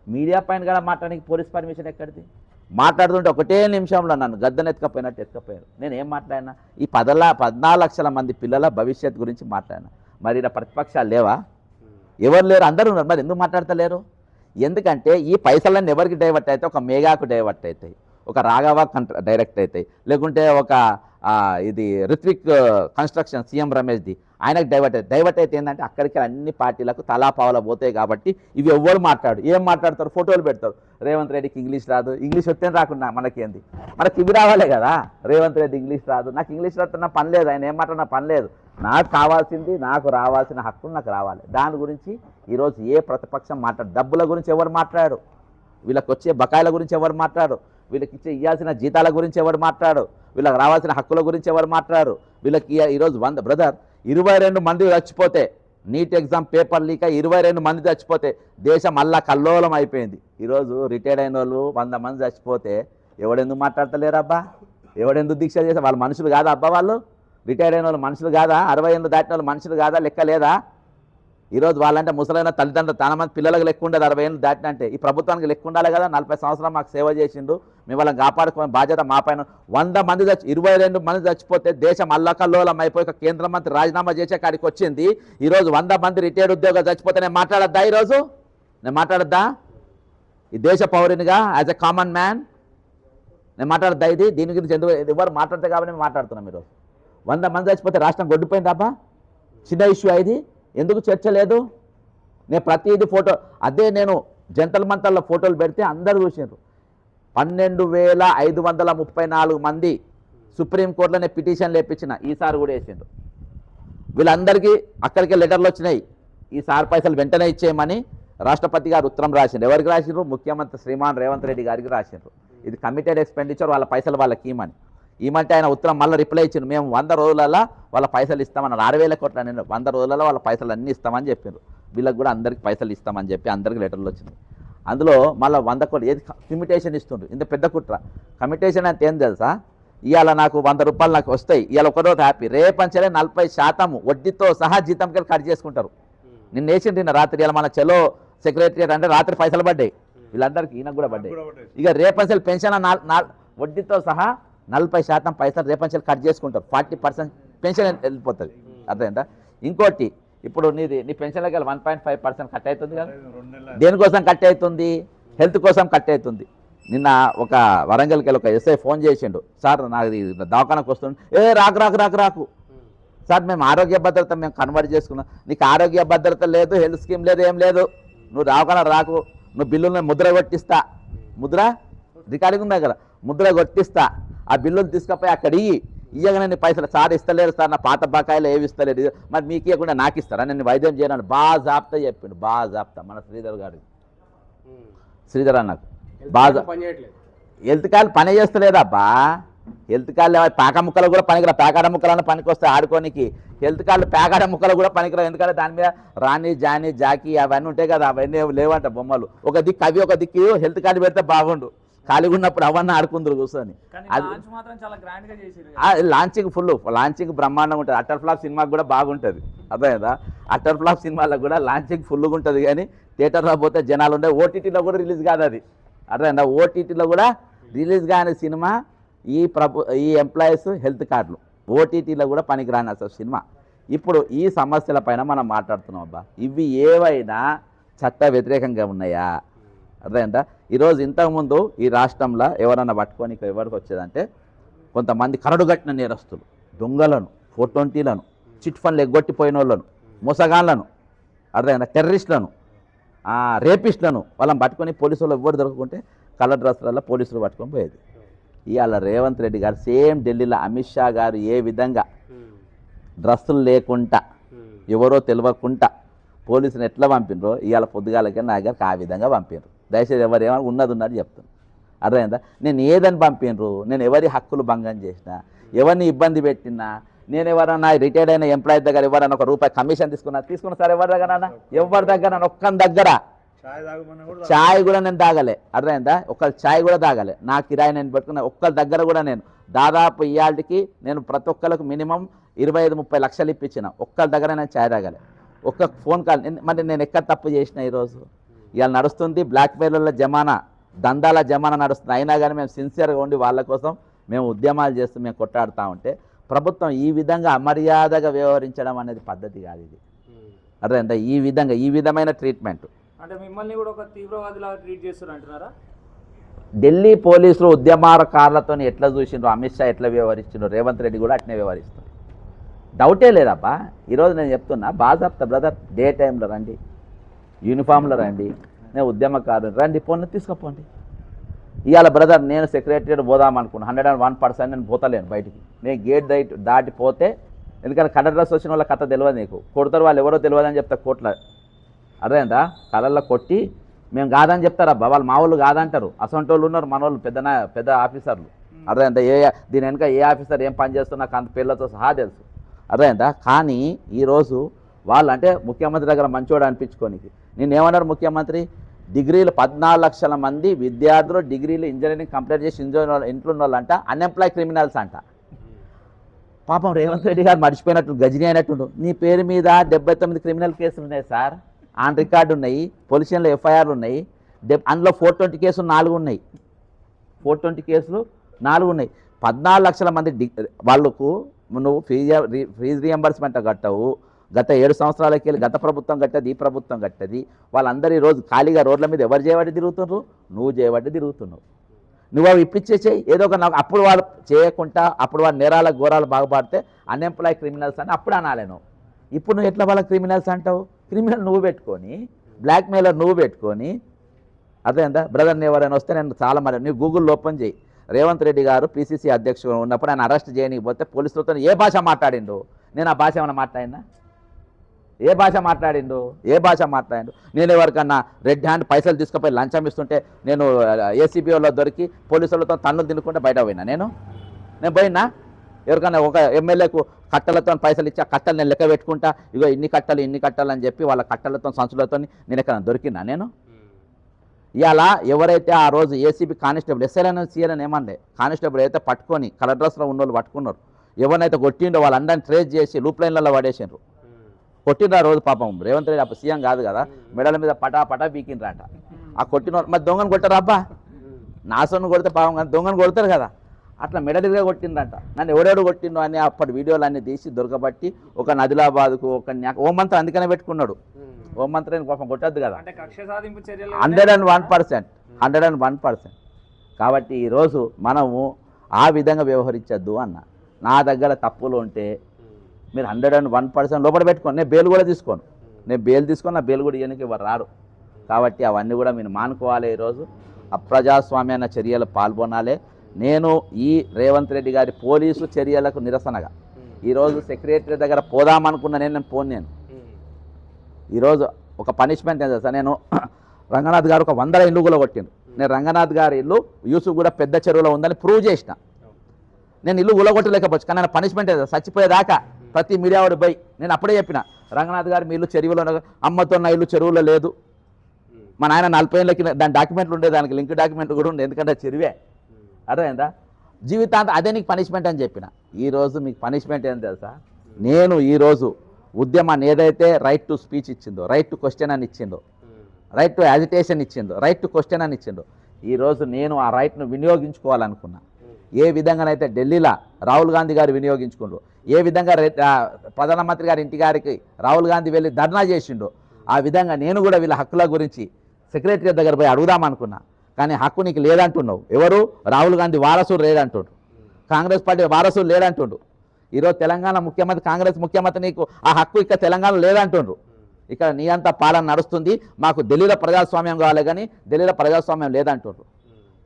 మీడియా పాయింట్ కాడ మాట్లాడడానికి పోలీస్ పర్మిషన్ ఎక్కడిది? మాట్లాడుతుంటే ఒకటే నిమిషంలో నన్ను గద్దెనెత్తుకపోయినట్టు ఎత్తుకపోయారు. నేను ఏం మాట్లాడినా? ఈ 14 లక్షల మంది పిల్లల భవిష్యత్ గురించి మాట్లాడినా. మరి ఇలా ప్రతిపక్షాలు లేవా? ఎవరు లేరు, అందరూ ఉన్నారు. మరి ఎందుకు మాట్లాడతలేరు? ఎందుకంటే ఈ పైసలన్నీ ఎవరికి డైవర్ట్ అవుతాయి? ఒక మేఘాకు డైవర్ట్ అవుతాయి, ఒక రాఘవ డైరెక్ట్ అవుతాయి, లేకుంటే ఒక ఇది రిత్విక్ కన్స్ట్రక్షన్ సీఎం రమేష్ది ఆయనకు డైవర్ట్ అయితే ఏంటంటే అక్కడికి అన్ని పార్టీలకు తలాపావల పోతాయి. కాబట్టి ఇవి ఎవ్వరు ఏం మాట్లాడతారు? ఫోటోలు పెడతారు. రేవంత్ రెడ్డికి ఇంగ్లీష్ రాదు, ఇంగ్లీష్ వస్తే రాకుండా మనకేంది? మనకి ఇవి రావాలే కదా. రేవంత్ రెడ్డి ఇంగ్లీష్ రాదు, నాకు ఇంగ్లీష్ రాస్తున్నా పని లేదు, ఆయన ఏం మాట్లాడినా పని లేదు. నాకు కావాల్సింది, నాకు రావాల్సిన హక్కులు నాకు రావాలి. దాని గురించి ఈరోజు ఏ ప్రతిపక్షం డబ్బుల గురించి ఎవరు మాట్లాడు, వీళ్ళకి వచ్చే బకాయిల గురించి ఎవరు మాట్లాడు, వీళ్ళకి ఇవ్వాల్సిన జీతాల గురించి ఎవరు మాట్లాడు, వీళ్ళకి రావాల్సిన హక్కుల గురించి ఎవరు మాట్లాడు. వీళ్ళకి ఈరోజు 22 మంది చచ్చిపోతే, నీట్ ఎగ్జామ్ పేపర్ లీక్ 22 మంది చచ్చిపోతే దేశం మళ్ళా కల్లోలం అయిపోయింది. ఈరోజు రిటైర్డ్ అయిన వాళ్ళు 100 మంది చచ్చిపోతే ఎవడెందుకు మాట్లాడతలేరు అబ్బా? ఎవడెందుకు దీక్ష చేస్తే? వాళ్ళు మనుషులు కాదా అబ్బా? వాళ్ళు రిటైర్డ్ అయిన వాళ్ళు మనుషులు కాదా? 60 ఏళ్ళు దాటిన వాళ్ళు మనుషులు కాదా? లెక్క లేదా? ఈరోజు వాళ్ళంటే ముసలైన తల్లిదండ్రులు చాలా మంది పిల్లలకు లెక్క ఉండదు. 60 ఏళ్ళు దాటినంటే ఈ ప్రభుత్వానికి లెక్క ఉండాలి కదా. 40 సంవత్సరాలు మాకు సేవ చేసిండు, మేము వాళ్ళని కాపాడుకునే బాధ్యత మా పైన. 100 మంది 22 మంది చచ్చిపోతే దేశం అల్లకల్లోలం అయిపోయి కేంద్ర మంత్రి రాజీనామా చేసే కాడికి వచ్చింది. ఈరోజు 100 మంది రిటైర్డ్ ఉద్యోగాలు చచ్చిపోతే నేను మాట్లాడద్దా? ఈరోజు నేను మాట్లాడద్దా? ఈ దేశ పౌరునిగా యాజ్ ఎ కామన్ మ్యాన్ నేను మాట్లాడద్దా? దీని గురించి ఎందుకు ఎవరు మాట్లాడితే కాబట్టి మేము మాట్లాడుతున్నాం. ఈరోజు 100 మంది చచ్చిపోతే రాష్ట్రం గొడ్డిపోయిందబ్బా? చిన్న ఇష్యూ ఇది, ఎందుకు చర్చ లేదు? నేను ప్రతిదీ ఫోటో, అదే నేను జంటల్ మంటల్లో ఫోటోలు పెడితే అందరూ చూసినారు. 12,534 మంది సుప్రీంకోర్టులోనే పిటిషన్లు వేయించిన, ఈసారి కూడా వేసిండ్రు. వీళ్ళందరికీ అక్కడికే లెటర్లు వచ్చినాయి, ఈసారి పైసలు వెంటనే ఇచ్చేయమని రాష్ట్రపతి గారు ఉత్తరం రాసిండ్రు. ఎవరికి రాసిండ్రు? ముఖ్యమంత్రి శ్రీమాన్ రేవంత్ రెడ్డి గారికి రాసిండ్రు. ఇది కమిటెడ్ ఎక్స్పెండిచర్, వాళ్ళ పైసలు వాళ్ళకి ఇవ్వమంటే ఆయన ఉత్తరం మళ్ళీ రిప్లై ఇచ్చిండు. మేము 100 రోజులలో వాళ్ళ పైసలు ఇస్తామన్నారు. 6,000 కోట్ల నేను 100 రోజులలో వాళ్ళ పైసలు అన్నీ ఇస్తామని చెప్పారు. వీళ్ళకి కూడా అందరికి పైసలు ఇస్తామని చెప్పి అందరికి లెటర్లు వచ్చినాయి. అందులో మళ్ళీ 100 కోట్లు ఏది కమిటేషన్ ఇస్తుండ్రు. ఇంత పెద్ద కుట్ర. కమిటేషన్ అంటే ఏం తెలుసా? ఇవాళ నాకు 100 రూపాయలు నాకు వస్తాయి, ఇవాళ ఒకరోజు హ్యాపీ, రేపంచలే 40% వడ్డీతో సహా జీతంకి కట్ చేసుకుంటారు. నిన్న వేసిండు రాత్రి. ఇలా మన చలో సెక్రటరియట్ అంటే రాత్రి పైసలు పడ్డాయి వీళ్ళందరికీ, ఈయనకు కూడా పడ్డాయి. ఇక రేపంచలు పెన్షన్ వడ్డీతో సహా 40% పైసలు రేపంచలు కట్ చేసుకుంటారు. 40% పెన్షన్ వెళ్ళిపోతుంది. అర్థమైందా? ఇంకోటి, ఇప్పుడు నీ పెన్షన్లకి 1.5% కట్ అవుతుంది కదా. దేనికోసం కట్ అవుతుంది? హెల్త్ కోసం కట్ అవుతుంది. నిన్న ఒక వరంగల్కి వెళ్ళి ఒక ఎస్ఐ ఫోన్ చేసిండు, సార్ నాకు దవాఖానకు వస్తుంది. రాకు సార్, మేము ఆరోగ్య భద్రత మేము కన్వర్ట్ చేసుకున్నాం. నీకు ఆరోగ్య భద్రత లేదు, హెల్త్ స్కీమ్ లేదు, ఏం లేదు. నువ్వు దవాఖాన రాకు, నువ్వు బిల్లులను ముద్ర కొట్టిస్తా, ముద్ర రికార్డింగ్ ఉందా కదా, ముద్ర కొట్టిస్తా, ఆ బిల్లులు తీసుకుపోయి అక్కడ ఇయ్యగానే నీ పైసలు సార్ ఇస్తలేరు సార్, నా పాత బకాయిలు ఏవి ఇస్తలేరు, మరి మీకు ఇవ్వకుండా నాకు ఇస్తారా, నేను వైద్యం చేయను బాగా జాప్తా చెప్పిండు. బాగా జాప్తా మన శ్రీధర్ గారు, శ్రీధర్ అన్నకు బాగా హెల్త్ కార్డు పని చేస్తలేదబ్బా. హెల్త్ కార్డు పేక ముక్కలు కూడా పనికిరా, పేకాడ ముక్కలన్నా పనికి వస్తాయి ఆడుకోనికి. హెల్త్ కార్డు పేకాడ ముక్కలు కూడా పనికిరావు, ఎందుకంటే దాని మీద రాణి జానీ జాకీ అవన్నీ ఉంటాయి కదా, అవన్నీ లేవంట బొమ్మలు. ఒక దిక్కు అవి, ఒక దిక్కు హెల్త్ కార్డు పెడితే బాగుండు, ఖాళీగా ఉన్నప్పుడు అవన్నీ ఆడుకుందరు కూర్చొని. అది లాంచింగ్ లాంచింగ్ బ్రహ్మాండంగా ఉంటుంది. అటర్ ఫ్లాప్ సినిమాకి కూడా బాగుంటుంది, అర్థమైందా? అటర్ ఫ్లాప్ సినిమాలకు కూడా లాంచింగ్ ఫుల్గా ఉంటుంది, కానీ థియేటర్లో పోతే జనాలు ఉండే. ఓటీటీలో కూడా రిలీజ్ కాదు అది, అర్థమైందా? ఓటీటీలో కూడా రిలీజ్ కాని సినిమా ఈ ఎంప్లాయీస్ హెల్త్ కార్డులు ఓటీటీలో కూడా పనికిరాని అసలు సినిమా. ఇప్పుడు ఈ సమస్యల పైన మనం మాట్లాడుతున్నాం అబ్బా. ఇవి ఏవైనా చట్ట వ్యతిరేకంగా ఉన్నాయా? అర్థమైందా? ఈరోజు ఇంతకుముందు ఈ రాష్ట్రంలో ఎవరన్నా పట్టుకొని ఎవరికి వచ్చేదంటే కొంతమంది కరడుగట్టిన నేరస్తులు, దొంగలను, 420లను, చిట్ ఫండ్లు ఎగ్గొట్టిపోయిన వాళ్ళను, మోసగాళ్లను, అర్థమైందా, టెర్రరిస్టులను, రేపిస్టులను వాళ్ళని పట్టుకొని పోలీసులు ఎవ్వరు దొరకకుంటే కలర్ డ్రెస్లలో పోలీసులు పట్టుకొని పోయేది. ఇవాళ రేవంత్ రెడ్డి గారు సేమ్ ఢిల్లీలో అమిత్ షా గారు ఏ విధంగా డ్రస్సులు లేకుండా ఎవరో తెలియకుండా పోలీసుని ఎట్లా పంపినరో ఇవాళ పొద్దుగాలకే నా గారికి ఆ విధంగా పంపినరు. దయచేసి ఎవరు ఏమన్నా ఉన్నది చెప్తాను, అర్థమైందా? నేను ఏదని పంపినరు, నేను ఎవరి హక్కులు భంగం చేసినా, ఎవరిని ఇబ్బంది పెట్టినా, నేను ఎవరన్నా రిటైర్డ్ అయిన ఎంప్లాయీ దగ్గర ఎవరన్నా ₹1 కమిషన్ తీసుకున్నా సార్, ఎవరి దగ్గర ఎవరి దగ్గర ఒక్కని దగ్గర ఛాయ్ కూడా నేను తాగలే, అర్థమైందా? ఒక్కరు ఛాయ్ కూడా తాగలే. నా కిరాయి నేను పెట్టుకున్న ఒక్కరి దగ్గర కూడా నేను దాదాపు ఇవాళకి నేను ప్రతి ఒక్కరికి మినిమం 25-30 లక్షలు ఇప్పించిన, ఒక్కరి దగ్గర నేను ఛాయ్ తాగలే. ఒక్క ఫోన్ కాల్. మరి నేను ఎక్కడ తప్పు చేసిన? ఈరోజు ఇవాళ నడుస్తుంది బ్లాక్ మెయిల్ల జమానా, దందాల జమానా నడుస్తుంది. అయినా కానీ మేము సిన్సియర్గా ఉండి వాళ్ళ కోసం మేము ఉద్యమాలు చేస్తూ మేము కొట్టాడుతూ ఉంటే ప్రభుత్వం ఈ విధంగా అమర్యాదగా వ్యవహరించడం అనేది పద్ధతి కాదు ఇది, అర్థమైందా? ఈ విధమైన ట్రీట్మెంట్ అంటే మిమ్మల్ని కూడా ఒక తీవ్రవాదిలాగా ట్రీట్ చేస్తారు అంటున్నారా? ఢిల్లీ పోలీసులు ఉద్యమకారులతో ఎట్లా చూసిండ్రు, అమిత్ షా ఎట్లా వ్యవహరించిండ్రు, రేవంత్ రెడ్డి కూడా అట్నే వ్యవహరిస్తారు, డౌటే లేదబ్బా. ఈరోజు నేను చెప్తున్నా, బాజాప్తా బ్రదర్, డే టైంలో రండి, యూనిఫామ్లో రండి, నేను ఉద్యమకారు రండి, పొన్ను తీసుకుపోండి. ఇవాళ బ్రదర్ నేను సెక్రటరీ పోదామనుకున్నాను, 101% నేను పోతలేను బయటికి. నేను గేట్ దాటిపోతే, ఎందుకంటే కలర్ డ్రెస్ వచ్చిన వాళ్ళ కథ తెలియదు, నీకు కొడతారు వాళ్ళు ఎవరో తెలియదు అని చెప్తా కోట్ల, అర్థమైందా? కలర్లో కొట్టి మేము కాదని చెప్తారబ్బా, వాళ్ళు మా వాళ్ళు కాదంటారు. అసొంటి వాళ్ళు ఉన్నారు మన వాళ్ళు, పెద్ద ఆఫీసర్లు, అర్థమైందా? దీని వెనక ఏ ఆఫీసర్ ఏం పని చేస్తున్నా అంత పేర్లతో సహా తెలుసు, అర్థమైందా? కానీ ఈరోజు వాళ్ళు అంటే ముఖ్యమంత్రి దగ్గర మంచోడు అనిపించుకోనికి నేనేమన్నారు, ముఖ్యమంత్రి డిగ్రీలు 14 లక్షల మంది విద్యార్థులు డిగ్రీలు ఇంజనీరింగ్ కంప్లీట్ చేసి ఇంట్లో ఉన్న వాళ్ళంట అన్ఎంప్లాయ్ క్రిమినల్స్ అంట. పాపం రేవంత్ రెడ్డి గారు మర్చిపోయినట్టు గజనీ అయినట్టు, నీ పేరు మీద 79 క్రిమినల్ కేసులు ఉన్నాయి సార్, ఆన్ రికార్డు ఉన్నాయి, పొలిషన్లో ఎఫ్ఐఆర్లు ఉన్నాయి, అందులో 420 కేసులు 4 ఉన్నాయి, 420 కేసులు 4 ఉన్నాయి. 14 లక్షల మంది వాళ్ళకు నువ్వు ఫీజు రియంబర్స్మెంట్ కట్టవు, గత 7 సంవత్సరాలకి వెళ్ళి గత ప్రభుత్వం కట్టది, ఈ ప్రభుత్వం కట్టది. వాళ్ళందరూ ఈరోజు ఖాళీగా రోడ్ల మీద ఎవరు చేయబట్టి తిరుగుతున్నారు, నువ్వు చేయబట్టి తిరుగుతున్నావు. నువ్వు అవి ఇప్పించేసేయి ఏదో ఒక, నాకు అప్పుడు వాళ్ళు చేయకుండా అప్పుడు వాళ్ళ నేరాల ఘోరాలు బాగుపడితే అన్ఎంప్లాయ్ క్రిమినల్స్ అని అప్పుడు అనాలేను. ఇప్పుడు నువ్వు ఎట్లా వాళ్ళ క్రిమినల్స్ అంటావు? క్రిమినల్ నువ్వు పెట్టుకొని, బ్లాక్ మెయిలర్ నువ్వు పెట్టుకొని, అర్థమైందా? బ్రదర్ని ఎవరైనా వస్తే నేను చాలా మరి నువ్వు గూగుల్లో ఓపెన్ చేయి, రేవంత్ రెడ్డి గారు PCC అధ్యక్షుడు ఉన్నప్పుడు ఆయన అరెస్ట్ చేయకపోతే పోలీసులతో ఏ భాష మాట్లాడిండు? నేను ఆ భాష ఏమైనా మాట్లాడినా? ఏ భాష మాట్లాడిండు? నేను ఎవరికన్నా రెడ్ హ్యాండ్ పైసలు తీసుకుపోయి లంచం ఇస్తుంటే నేను ACBOలో దొరికి పోలీసులతో తన్నులు తినుకుంటే బయట పోయినా? నేను పోయినా? ఎవరికన్నా ఒక ఎమ్మెల్యేకు కట్టలతో పైసలు ఇచ్చి ఆ కట్టలు నేను లెక్క పెట్టుకుంటా, ఇగో ఇన్ని కట్టలు అని చెప్పి వాళ్ళ కట్టలతో సంచులతో నేను ఎక్కడ దొరికినా? నేను ఇలా ఎవరైతే ఆ రోజు ACB కానిస్టేబుల్ SLN CLN ఏమన్నా కానిస్టేబుల్ అయితే పట్టుకొని కలర్ డ్రెస్లో ఉన్న వాళ్ళు పట్టుకున్నారు, ఎవరినైతే కొట్టిండో వాళ్ళందరినీ ట్రేస్ చేసి లూప్ లైన్లలో పడేసిండ్రు. కొట్టిండ్రు ఆ రోజు పాపం రేవంత్ రెడ్డి అప్పుడు సీఎం కాదు కదా, మెడల మీద పటా పీకిండ్రంట. ఆ కొట్టిన మరి దొంగను కొట్టారు అబ్బా, నాసోను కొడితే పాపం కానీ దొంగను కొడతారు కదా, అట్లా మెడలిగా కొట్టిండ్రంట. నన్ను ఎవడెవడు కొట్టిండు అని అప్పటి వీడియోలు అన్నీ తీసి దొరకబట్టి ఒక ఆదిలాబాద్కు ఒక హోంమంత్రి అందుకనే పెట్టుకున్నాడు. హోంమంత్రిని పాపం కొట్టద్దు కదా, 101%. కాబట్టి ఈరోజు మనము ఆ విధంగా వ్యవహరించద్దు అన్న. నా దగ్గర తప్పులు ఉంటే మీరు 101% లోపల పెట్టుకోండి, నేను బెయిల్ కూడా తీసుకోను, నా బెయిల్ కూడా ఇవ్వడానికి ఎవరు రారు. కాబట్టి అవన్నీ కూడా మీరు మానుకోవాలి. ఈరోజు అప్రజాస్వామ్యాన్ని చర్యలు పాల్గొనాలి. నేను ఈ రేవంత్ రెడ్డి గారి పోలీసు చర్యలకు నిరసనగా ఈరోజు సెక్రటరీ దగ్గర పోదామనుకున్న నేను పోను. ఈరోజు ఒక పనిష్మెంట్ ఏంటో సార్, నేను రంగనాథ్ గారు ఒక 100 ఇల్లు కూడా కొట్టిండు. నేను రంగనాథ్ గారి ఇల్లు యూసుఫ్ కూడా పెద్ద చెరువులో ఉందని ప్రూవ్ చేసిన. నేను ఇల్లు ఉలగొట్టలేకపోవచ్చు, కానీ నేను పనిష్మెంట్ ఏదో చచ్చిపోయేదాకా ప్రతి మీడియా వాడు పోయి నేను అప్పుడే చెప్పిన, రంగనాథ్ గారు మీ ఇల్లు చెరువులో, అమ్మతో నా ఇల్లు చెరువులో లేదు. మా నాయన 40 ఏళ్ళకి దాని డాక్యుమెంట్లు ఉండే, దానికి లింక్ డాక్యుమెంట్ కూడా ఉండే, ఎందుకంటే చెరువే. అర్థమైందా? జీవితాంతం అదే నీకు పనిష్మెంట్ అని చెప్పిన. ఈరోజు మీకు పనిష్మెంట్ ఏం తెలుసా? నేను ఈరోజు ఉద్యమాన్ని ఏదైతే రైట్ టు స్పీచ్ ఇచ్చిందో, రైట్ టు క్వశ్చన్ అని ఇచ్చిందో, రైట్ టు యాజిటేషన్ ఇచ్చిందో, రైట్ టు క్వశ్చన్ అని ఇచ్చిందో, ఈరోజు నేను ఆ రైట్ను వినియోగించుకోవాలనుకున్నా. ఏ విధంగానైతే ఢిల్లీలో రాహుల్ గాంధీ గారు వినియోగించుకుండ్రు, ఏ విధంగా ప్రధానమంత్రి గారి ఇంటి గారికి రాహుల్ గాంధీ వెళ్ళి ధర్నా చేసిండో, ఆ విధంగా నేను కూడా వీళ్ళ హక్కుల గురించి సెక్రటరీ దగ్గర పోయి అడుగుదామనుకున్నా. కానీ హక్కు నీకు లేదంటున్నావు. ఎవరు? రాహుల్ గాంధీ వారసుడు లేదంటుండు, కాంగ్రెస్ పార్టీ వారసుడు లేదంటుండు. ఈరోజు తెలంగాణ ముఖ్యమంత్రి, కాంగ్రెస్ ముఖ్యమంత్రి, నీకు ఆ హక్కు ఇక్కడ తెలంగాణలో లేదంటుండ్రు. ఇక్కడ నీ అంతా పాలన నడుస్తుంది, మాకు ఢిల్లీలో ప్రజాస్వామ్యం కావాలి కానీ ఢిల్లీలో ప్రజాస్వామ్యం లేదంటుండ్రు.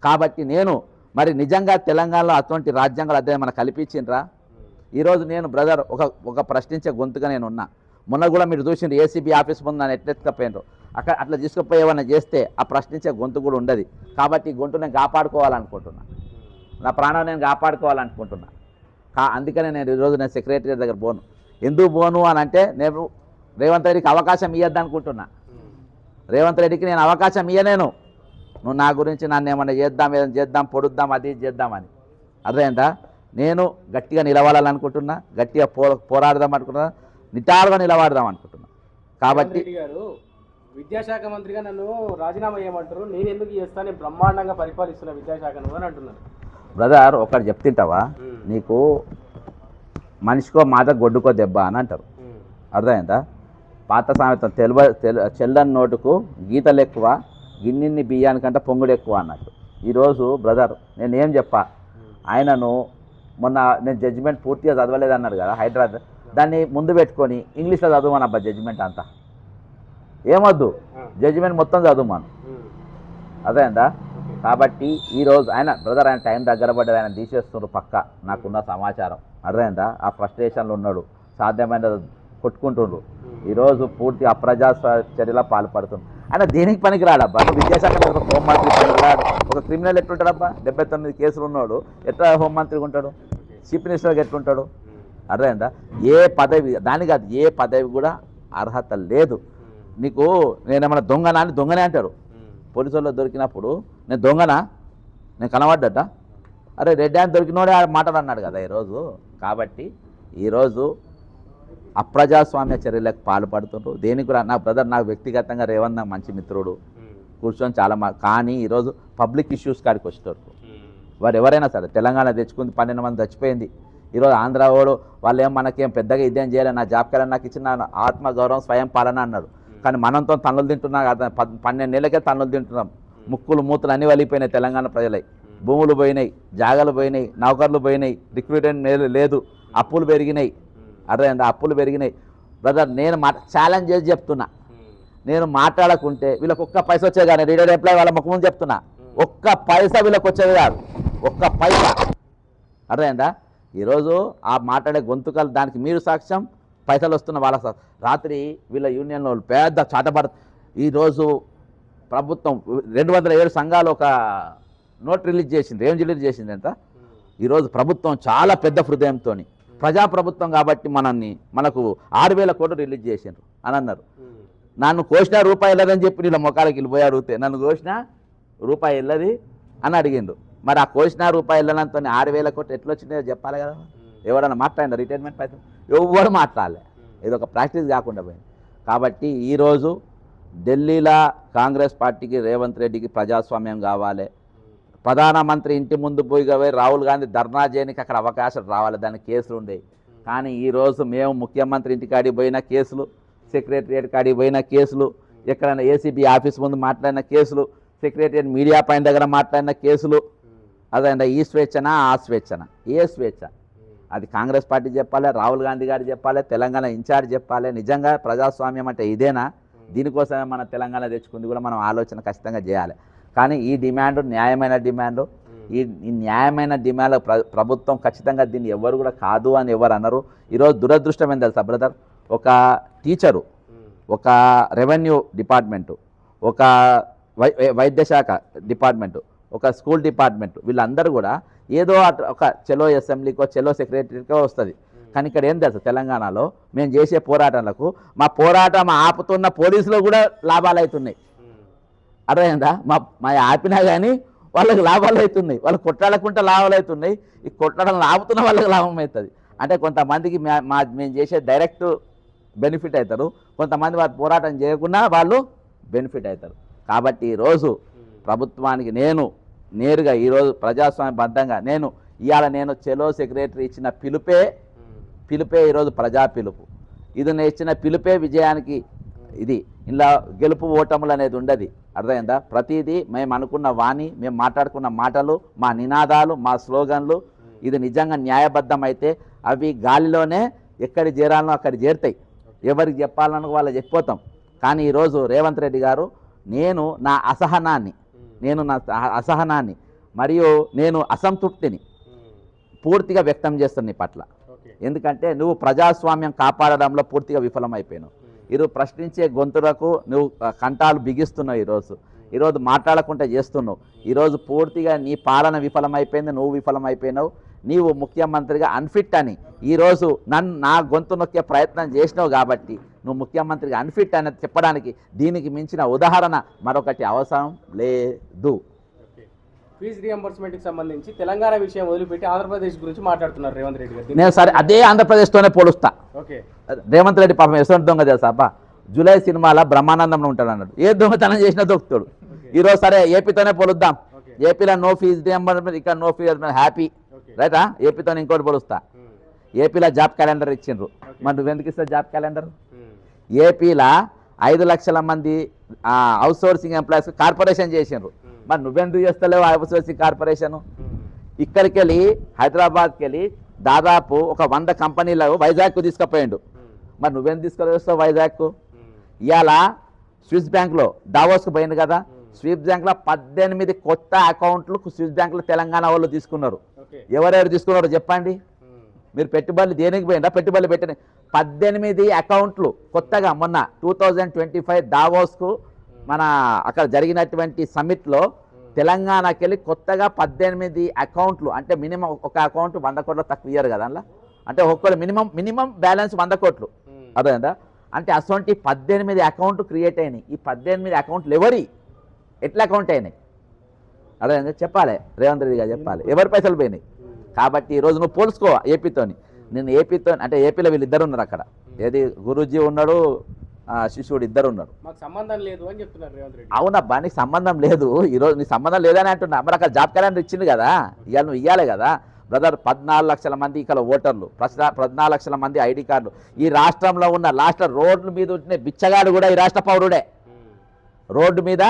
కాబట్టి నేను మరి నిజంగా తెలంగాణలో అటువంటి రాజ్యాంగాలు అదే మనకు కల్పించిండ్రా? ఈరోజు నేను బ్రదర్ ఒక ప్రశ్నించే గొంతుగా నేను ఉన్నా. మొన్న కూడా మీరు చూసిండ్రు, ఏసీబీ ఆఫీస్ ముందు నన్ను ఎట్లెత్తుకపోయినరు. అక్కడ అట్లా తీసుకుపోయి ఏమన్నా చేస్తే ఆ ప్రశ్నించే గొంతు కూడా ఉండదు. కాబట్టి ఈ గొంతు నేను కాపాడుకోవాలనుకుంటున్నా, నా ప్రాణాన్ని నేను కాపాడుకోవాలనుకుంటున్నా. అందుకనే నేను ఈరోజు నేను సెక్రటరీ దగ్గర పోను. ఎందుకు పోను అని అంటే, నేను రేవంత్ రెడ్డికి అవకాశం ఇవ్వద్దు అనుకుంటున్నా. రేవంత్ రెడ్డికి నేను అవకాశం ఇవ్వలేను. నువ్వు నా గురించి నన్ను ఏమన్నా ఏదైనా చేద్దాం, పొడుద్దాం, అది చేద్దామని. అర్థమైందా? నేను గట్టిగా నిలవాలనుకుంటున్నా, గట్టిగా పోరాడదాం అనుకుంటున్నా, నిటారుగా నిలబడదాం అనుకుంటున్నా. కాబట్టి గారు విద్యాశాఖ మంత్రిగా నన్ను రాజీనామా చేయమంటారు, నేను ఎందుకు చేస్తాను, బ్రహ్మాండంగా పరిపాలిస్తున్న విద్యాశాఖను అని అంటున్నారు. బ్రదర్ ఒకటి చెప్తుంటావా, నీకు మనిషికో మాట గొడ్డుకో దెబ్బ అని అంటారు. అర్థమైందా? పాత సామెత చెల్లని నోటుకు గీతలు ఎక్కువ, గిన్నెన్ని బియ్యానికంటే పొంగుడు ఎక్కువ అన్నట్టు. ఈరోజు బ్రదర్ నేనేం చెప్పా, ఆయనను మొన్న నేను జడ్జిమెంట్ పూర్తిగా చదవలేదన్నారు కదా హైదరాబాద్, దాన్ని ముందు పెట్టుకొని ఇంగ్లీష్లో చదువుమాను అబ్బా, జడ్జిమెంట్ అంతా ఏమొద్దు, జడ్జిమెంట్ మొత్తం చదువుమాను. అదేందా? కాబట్టి ఈరోజు ఆయన బ్రదర్ ఆయన టైం దగ్గర పడ్డది, ఆయన తీసేస్తున్నారు పక్క, నాకున్న సమాచారం. అర్థమైందా? ఆ ఫ్రస్ట్రేషన్లో ఉన్నాడు, సాధ్యమైన కొట్టుకుంటుండ్రు. ఈరోజు పూర్తి అప్రజా చర్యలో పాల్పడుతుంది. ఆయన దేనికి పనికిరాడబ్బా. విద్యాశాఖ హోంమంత్రి పనికిరాడు. ఒక క్రిమినల్ ఎట్లుంటాడబ్బా? 79 కేసులు ఉన్నాడు, ఎట్లా హోంమంత్రిగా ఉంటాడు? చీఫ్ మినిస్టర్గా ఎట్లుంటాడు? అర్థమైందా? ఏ పదవి, దాని కాదు, ఏ పదవి కూడా అర్హత లేదు నీకు. నేనేమన్నా దొంగనా అని దొంగనే అంటాడు. పోలీసు వాళ్ళు దొరికినప్పుడు నేను దొంగనా, నేను కనబడ్డట, అరే రెడ్డి అని దొరికినోడే ఆ మాటలు అన్నాడు కదా ఈరోజు. కాబట్టి ఈరోజు అప్రజాస్వామ్య చర్యలకు పాల్పడుతుండ్రు. దేనికి కూడా నా బ్రదర్, నాకు వ్యక్తిగతంగా రేవంత్ నాకు మంచి మిత్రుడు, కూర్చొని చాలా కానీ ఈరోజు పబ్లిక్ ఇష్యూస్ కాడికి వచ్చేటప్పుడు వారు ఎవరైనా సరే, తెలంగాణ తెచ్చుకుంది 12 మంది చచ్చిపోయింది. ఈరోజు ఆంధ్ర వాడు వాళ్ళేం మనకేం పెద్దగా ఇదేం చేయలేదు, నా జాబ్ నాకు ఇచ్చిన ఆత్మగౌరవం స్వయం పాలన అన్నాడు. కానీ మనంతో తన్నులు తింటున్నా కదా, 12 ఏళ్ళకే తన్నులు తింటున్నాం. ముక్కులు మూతులు అన్నీ వలిగిపోయినాయి తెలంగాణ ప్రజలై. భూములు పోయినాయి, జాగాలు పోయినాయి, నౌకర్లు పోయినాయి, రిక్రూట్మెంట్ లేదు, అప్పులు పెరిగినాయి. అర్థమైందా? అప్పులు పెరిగినాయి. బ్రదర్ నేను ఛాలెంజ్ చేసి చెప్తున్నా, నేను మాట్లాడకుంటే వీళ్ళకి ఒక్క పైసా వచ్చేది కానీ, రీడర్ ఎంప్లాయ్ వాళ్ళ ముఖం ముందు చెప్తున్నా, ఒక్క పైసా వీళ్ళకి వచ్చేది కాదు, ఒక్క పైసా. అర్థమైందా? ఈరోజు ఆ మాట్లాడే గొంతుకలు దానికి మీరు సాక్ష్యం, పైసలు వస్తున్న వాళ్ళ రాత్రి వీళ్ళ యూనియన్లో పెద్ద చాటపడ. ఈరోజు ప్రభుత్వం 207 సంఘాలు ఒక నోట్ రిలీజ్ చేసింది. ఏం రిలీజ్ చేసింది అంట? ఈరోజు ప్రభుత్వం చాలా పెద్ద హృదయంతో, ప్రజాప్రభుత్వం కాబట్టి మనకు 6,000 కోట్లు రిలీజ్ చేసిండ్రు అని అన్నారు. నన్ను కోసిన రూపాయి వెళ్ళదని చెప్పి వీళ్ళ మొక్కలకి వెళ్ళిపోయి అడిగితే, నన్ను కోసిన రూపాయి వెళ్ళది అని అడిగిండు. మరి ఆ కోసిన రూపాయి వెళ్ళనంతో 6,000 కోట్లు ఎట్లా వచ్చినాయో చెప్పాలి కదా. ఎవడన్నా మాట్లాడినా రిటైర్మెంట్ పైసలు ఎవరు మాట్లాడలే, ఇది ఒక ప్రాక్టీస్ కాకుండా పోయింది. కాబట్టి ఈరోజు ఢిల్లీలో కాంగ్రెస్ పార్టీకి, రేవంత్ రెడ్డికి ప్రజాస్వామ్యం కావాలి. ప్రధానమంత్రి ఇంటి ముందు పోయి రాహుల్ గాంధీ ధర్నా చేయడానికి అక్కడ అవకాశం రావాలి, దానికి కేసులు ఉండేవి. కానీ ఈరోజు మేము ముఖ్యమంత్రి ఇంటి కాడికి పోయిన కేసులు, సెక్రటరియట్ కాడికి పోయిన కేసులు, ఎక్కడైనా ఏసీబీ ఆఫీస్ ముందు మాట్లాడిన కేసులు, సెక్రటరియట్ మీడియా పైన దగ్గర మాట్లాడిన కేసులు. అదంటే ఈ స్వేచ్ఛనా ఆ స్వేచ్ఛనా? ఏ స్వేచ్ఛ? అది కాంగ్రెస్ పార్టీ చెప్పాలి, రాహుల్ గాంధీ గారు చెప్పాలి, తెలంగాణ ఇన్ఛార్జ్ చెప్పాలి. నిజంగా ప్రజాస్వామ్యం అంటే ఇదేనా? దీనికోసమే మన తెలంగాణ తెచ్చుకుంది కూడా మనం ఆలోచన ఖచ్చితంగా చేయాలి. కానీ ఈ డిమాండ్ న్యాయమైన డిమాండు. ఈ న్యాయమైన డిమాండ్ ప్రభుత్వం ఖచ్చితంగా దీన్ని ఎవరు కూడా కాదు అని ఎవరు అన్నారు. ఈరోజు దురదృష్టం ఏం తెలుసా బ్రదర్, ఒక టీచరు, ఒక రెవెన్యూ డిపార్ట్మెంటు, ఒక వైద్య శాఖ డిపార్ట్మెంటు, ఒక స్కూల్ డిపార్ట్మెంట్, వీళ్ళందరూ కూడా ఏదో ఒక చెలో అసెంబ్లీకో చెలో సెక్రటరీకో వస్తుంది. కానీ ఇక్కడ ఏం తెలుసు, తెలంగాణలో మేము చేసే పోరాటాలకు మా పోరాటం ఆపుతున్న పోలీసులు కూడా లాభాలు అవుతున్నాయి. అర్థమైందా? మా ఆపినా కానీ వాళ్ళకి లాభాలు అవుతున్నాయి, వాళ్ళు కొట్లాడకుంటే లాభాలు అవుతున్నాయి. ఈ కొట్లాడడం ఆపుతున్న వాళ్ళకి లాభం అవుతుంది. అంటే కొంతమందికి మేము చేసే డైరెక్ట్ బెనిఫిట్ అవుతారు, కొంతమంది వారు పోరాటం చేయకుండా వాళ్ళు బెనిఫిట్ అవుతారు. కాబట్టి ఈరోజు ప్రభుత్వానికి నేను నేరుగా ఈరోజు ప్రజాస్వామ్యబద్ధంగా నేను చెలో సెక్రటరీ ఇచ్చిన పిలుపే ఈరోజు ప్రజా పిలుపు. ఇది నేను ఇచ్చిన పిలుపే విజయానికి. ఇది ఇలా గెలుపు ఓటములు అనేది ఉండదు. అర్థమైందా? ప్రతిదీ మేము అనుకున్న వాణి, మేము మాట్లాడుకున్న మాటలు, మా నినాదాలు, మా స్లోగన్లు ఇది నిజంగా న్యాయబద్ధం అయితే అవి గాలిలోనే ఎక్కడి చేరాలనో అక్కడ చేరుతాయి. ఎవరికి చెప్పాలనో వాళ్ళు చెప్పిపోతాం. కానీ ఈరోజు రేవంత్ రెడ్డి గారు నేను నా అసహనాన్ని మరియు నేను అసంతృప్తిని పూర్తిగా వ్యక్తం చేస్తాను నీ పట్ల. ఎందుకంటే నువ్వు ప్రజాస్వామ్యం కాపాడడంలో పూర్తిగా విఫలమైపోయినావు. ఈరోజు ప్రశ్నించే గొంతులకు నువ్వు కంఠాలు బిగిస్తున్నావు. ఈరోజు మాట్లాడకుండా చేస్తున్నావు. ఈరోజు పూర్తిగా నీ పాలన విఫలమైపోయింది, నువ్వు విఫలమైపోయినావు. నీవు ముఖ్యమంత్రిగా అన్ఫిట్ అని ఈరోజు నా గొంతు నొక్కే ప్రయత్నం చేసినావు. కాబట్టి నువ్వు ముఖ్యమంత్రిగా అన్ఫిట్ అని చెప్పడానికి దీనికి మించిన ఉదాహరణ మరొకటి అవసరం లేదు. ఫీజు రియంబర్స్మెంట్కి సంబంధించి తెలంగాణ విషయం వదిలిపెట్టి ఆంధ్రప్రదేశ్ గురించి మాట్లాడుతున్నారు రేవంత్ రెడ్డి గారు. నేను సరే అదే ఆంధ్రప్రదేశ్తోనే పోలుస్తా. ఓకే, రేవంత్ రెడ్డి పాపం ఎటువంటి దొంగ తెలుసా అబ్బా, జూలై సినిమాలో బ్రహ్మానందంలో ఉంటాడు అన్నాడు. ఏ దొంగతనం చేసినా దొక్కుతాడు. ఈరోజు సరే ఏపీతోనే పోలుద్దాం. ఏపీలో నో ఫీజు రియంబర్స్మెంట్, ఇక్కడ నో ఫీజు హ్యాపీ రైటా. ఏపీతో ఇంకోటి పోలుస్తా. ఏపీలో జాబ్ క్యాలెండర్ ఇచ్చిండ్రు, మరి నువ్వెందుకు ఇస్తావు జాబ్ క్యాలెండర్? ఏపీలో 5 లక్షల మంది అవుట్సోర్సింగ్ ఎంప్లాయీస్ కార్పొరేషన్ చేసిండ్రు, మరి నువ్వెందుకు చేస్తలేవు అవుట్సోర్సింగ్ కార్పొరేషను? ఇక్కడికి వెళ్ళి హైదరాబాద్కి వెళ్ళి దాదాపు ఒక 100 కంపెనీలు వైజాగ్కు తీసుకుపోయిండు, మరి నువ్వెందుకు తీసుకువస్తావు వైజాగ్కు? ఇవాళ స్విస్ బ్యాంక్లో దావోస్కు పోయింది కదా, స్విస్ బ్యాంక్లో 18 కొత్త అకౌంట్లు స్విస్ బ్యాంక్లో తెలంగాణ వాళ్ళు తీసుకున్నారు. ఎవరెవరు తీసుకున్నారో చెప్పండి. మీరు పెట్టుబడులు దేనికి పోయిందా? పెట్టుబడులు పెట్టిన 18 అకౌంట్లు కొత్తగా మొన్న 2025 దావోస్కు మన అక్కడ జరిగినటువంటి సమ్మిట్లో తెలంగాణకి వెళ్ళి కొత్తగా 18 అకౌంట్లు, అంటే మినిమం ఒక అకౌంట్ 100 కోట్లు తక్కువ ఇయ్యారు కదా అందులో, అంటే ఒక్కరు మినిమం బ్యాలెన్స్ 100 కోట్లు. అర్థమైందా? అంటే అటువంటి 18 అకౌంట్లు క్రియేట్ అయినాయి. ఈ 18 అకౌంట్లు ఎట్లా అకౌంట్ అయినాయి? అర్థమైందా? చెప్పాలి, రేవంత్ రెడ్డి గారు చెప్పాలి ఎవరి పైసలు పోయినాయి. కాబట్టి ఈరోజు నువ్వు పోల్చుకో ఏపీతోని. నేను ఏపీతో అంటే ఏపీలో వీళ్ళిద్దరు ఉన్నారు అక్కడ, ఏది గురూజీ ఉన్నాడు, శిష్యుడు ఇద్దరు ఉన్నారు. మాకు సంబంధం లేదు అని చెప్తున్నారు రేవంత్ రెడ్డి. అవునబ్బా, నీకు సంబంధం లేదు. ఈరోజు నీ సంబంధం లేదని అంటున్నా. మరి అక్కడ జాబ్ క్యాలెండర్ ఇచ్చింది కదా, ఇవాళ నువ్వు ఇవ్వాలి కదా బ్రదర్. 14 లక్షల మంది ఇక్కడ ఓటర్లు, 14 లక్షల మంది ఐడి కార్డులు. ఈ రాష్ట్రంలో ఉన్న రోడ్ల మీద ఉంటే బిచ్చగాడు కూడా ఈ రాష్ట్ర పౌరుడే. రోడ్డు మీద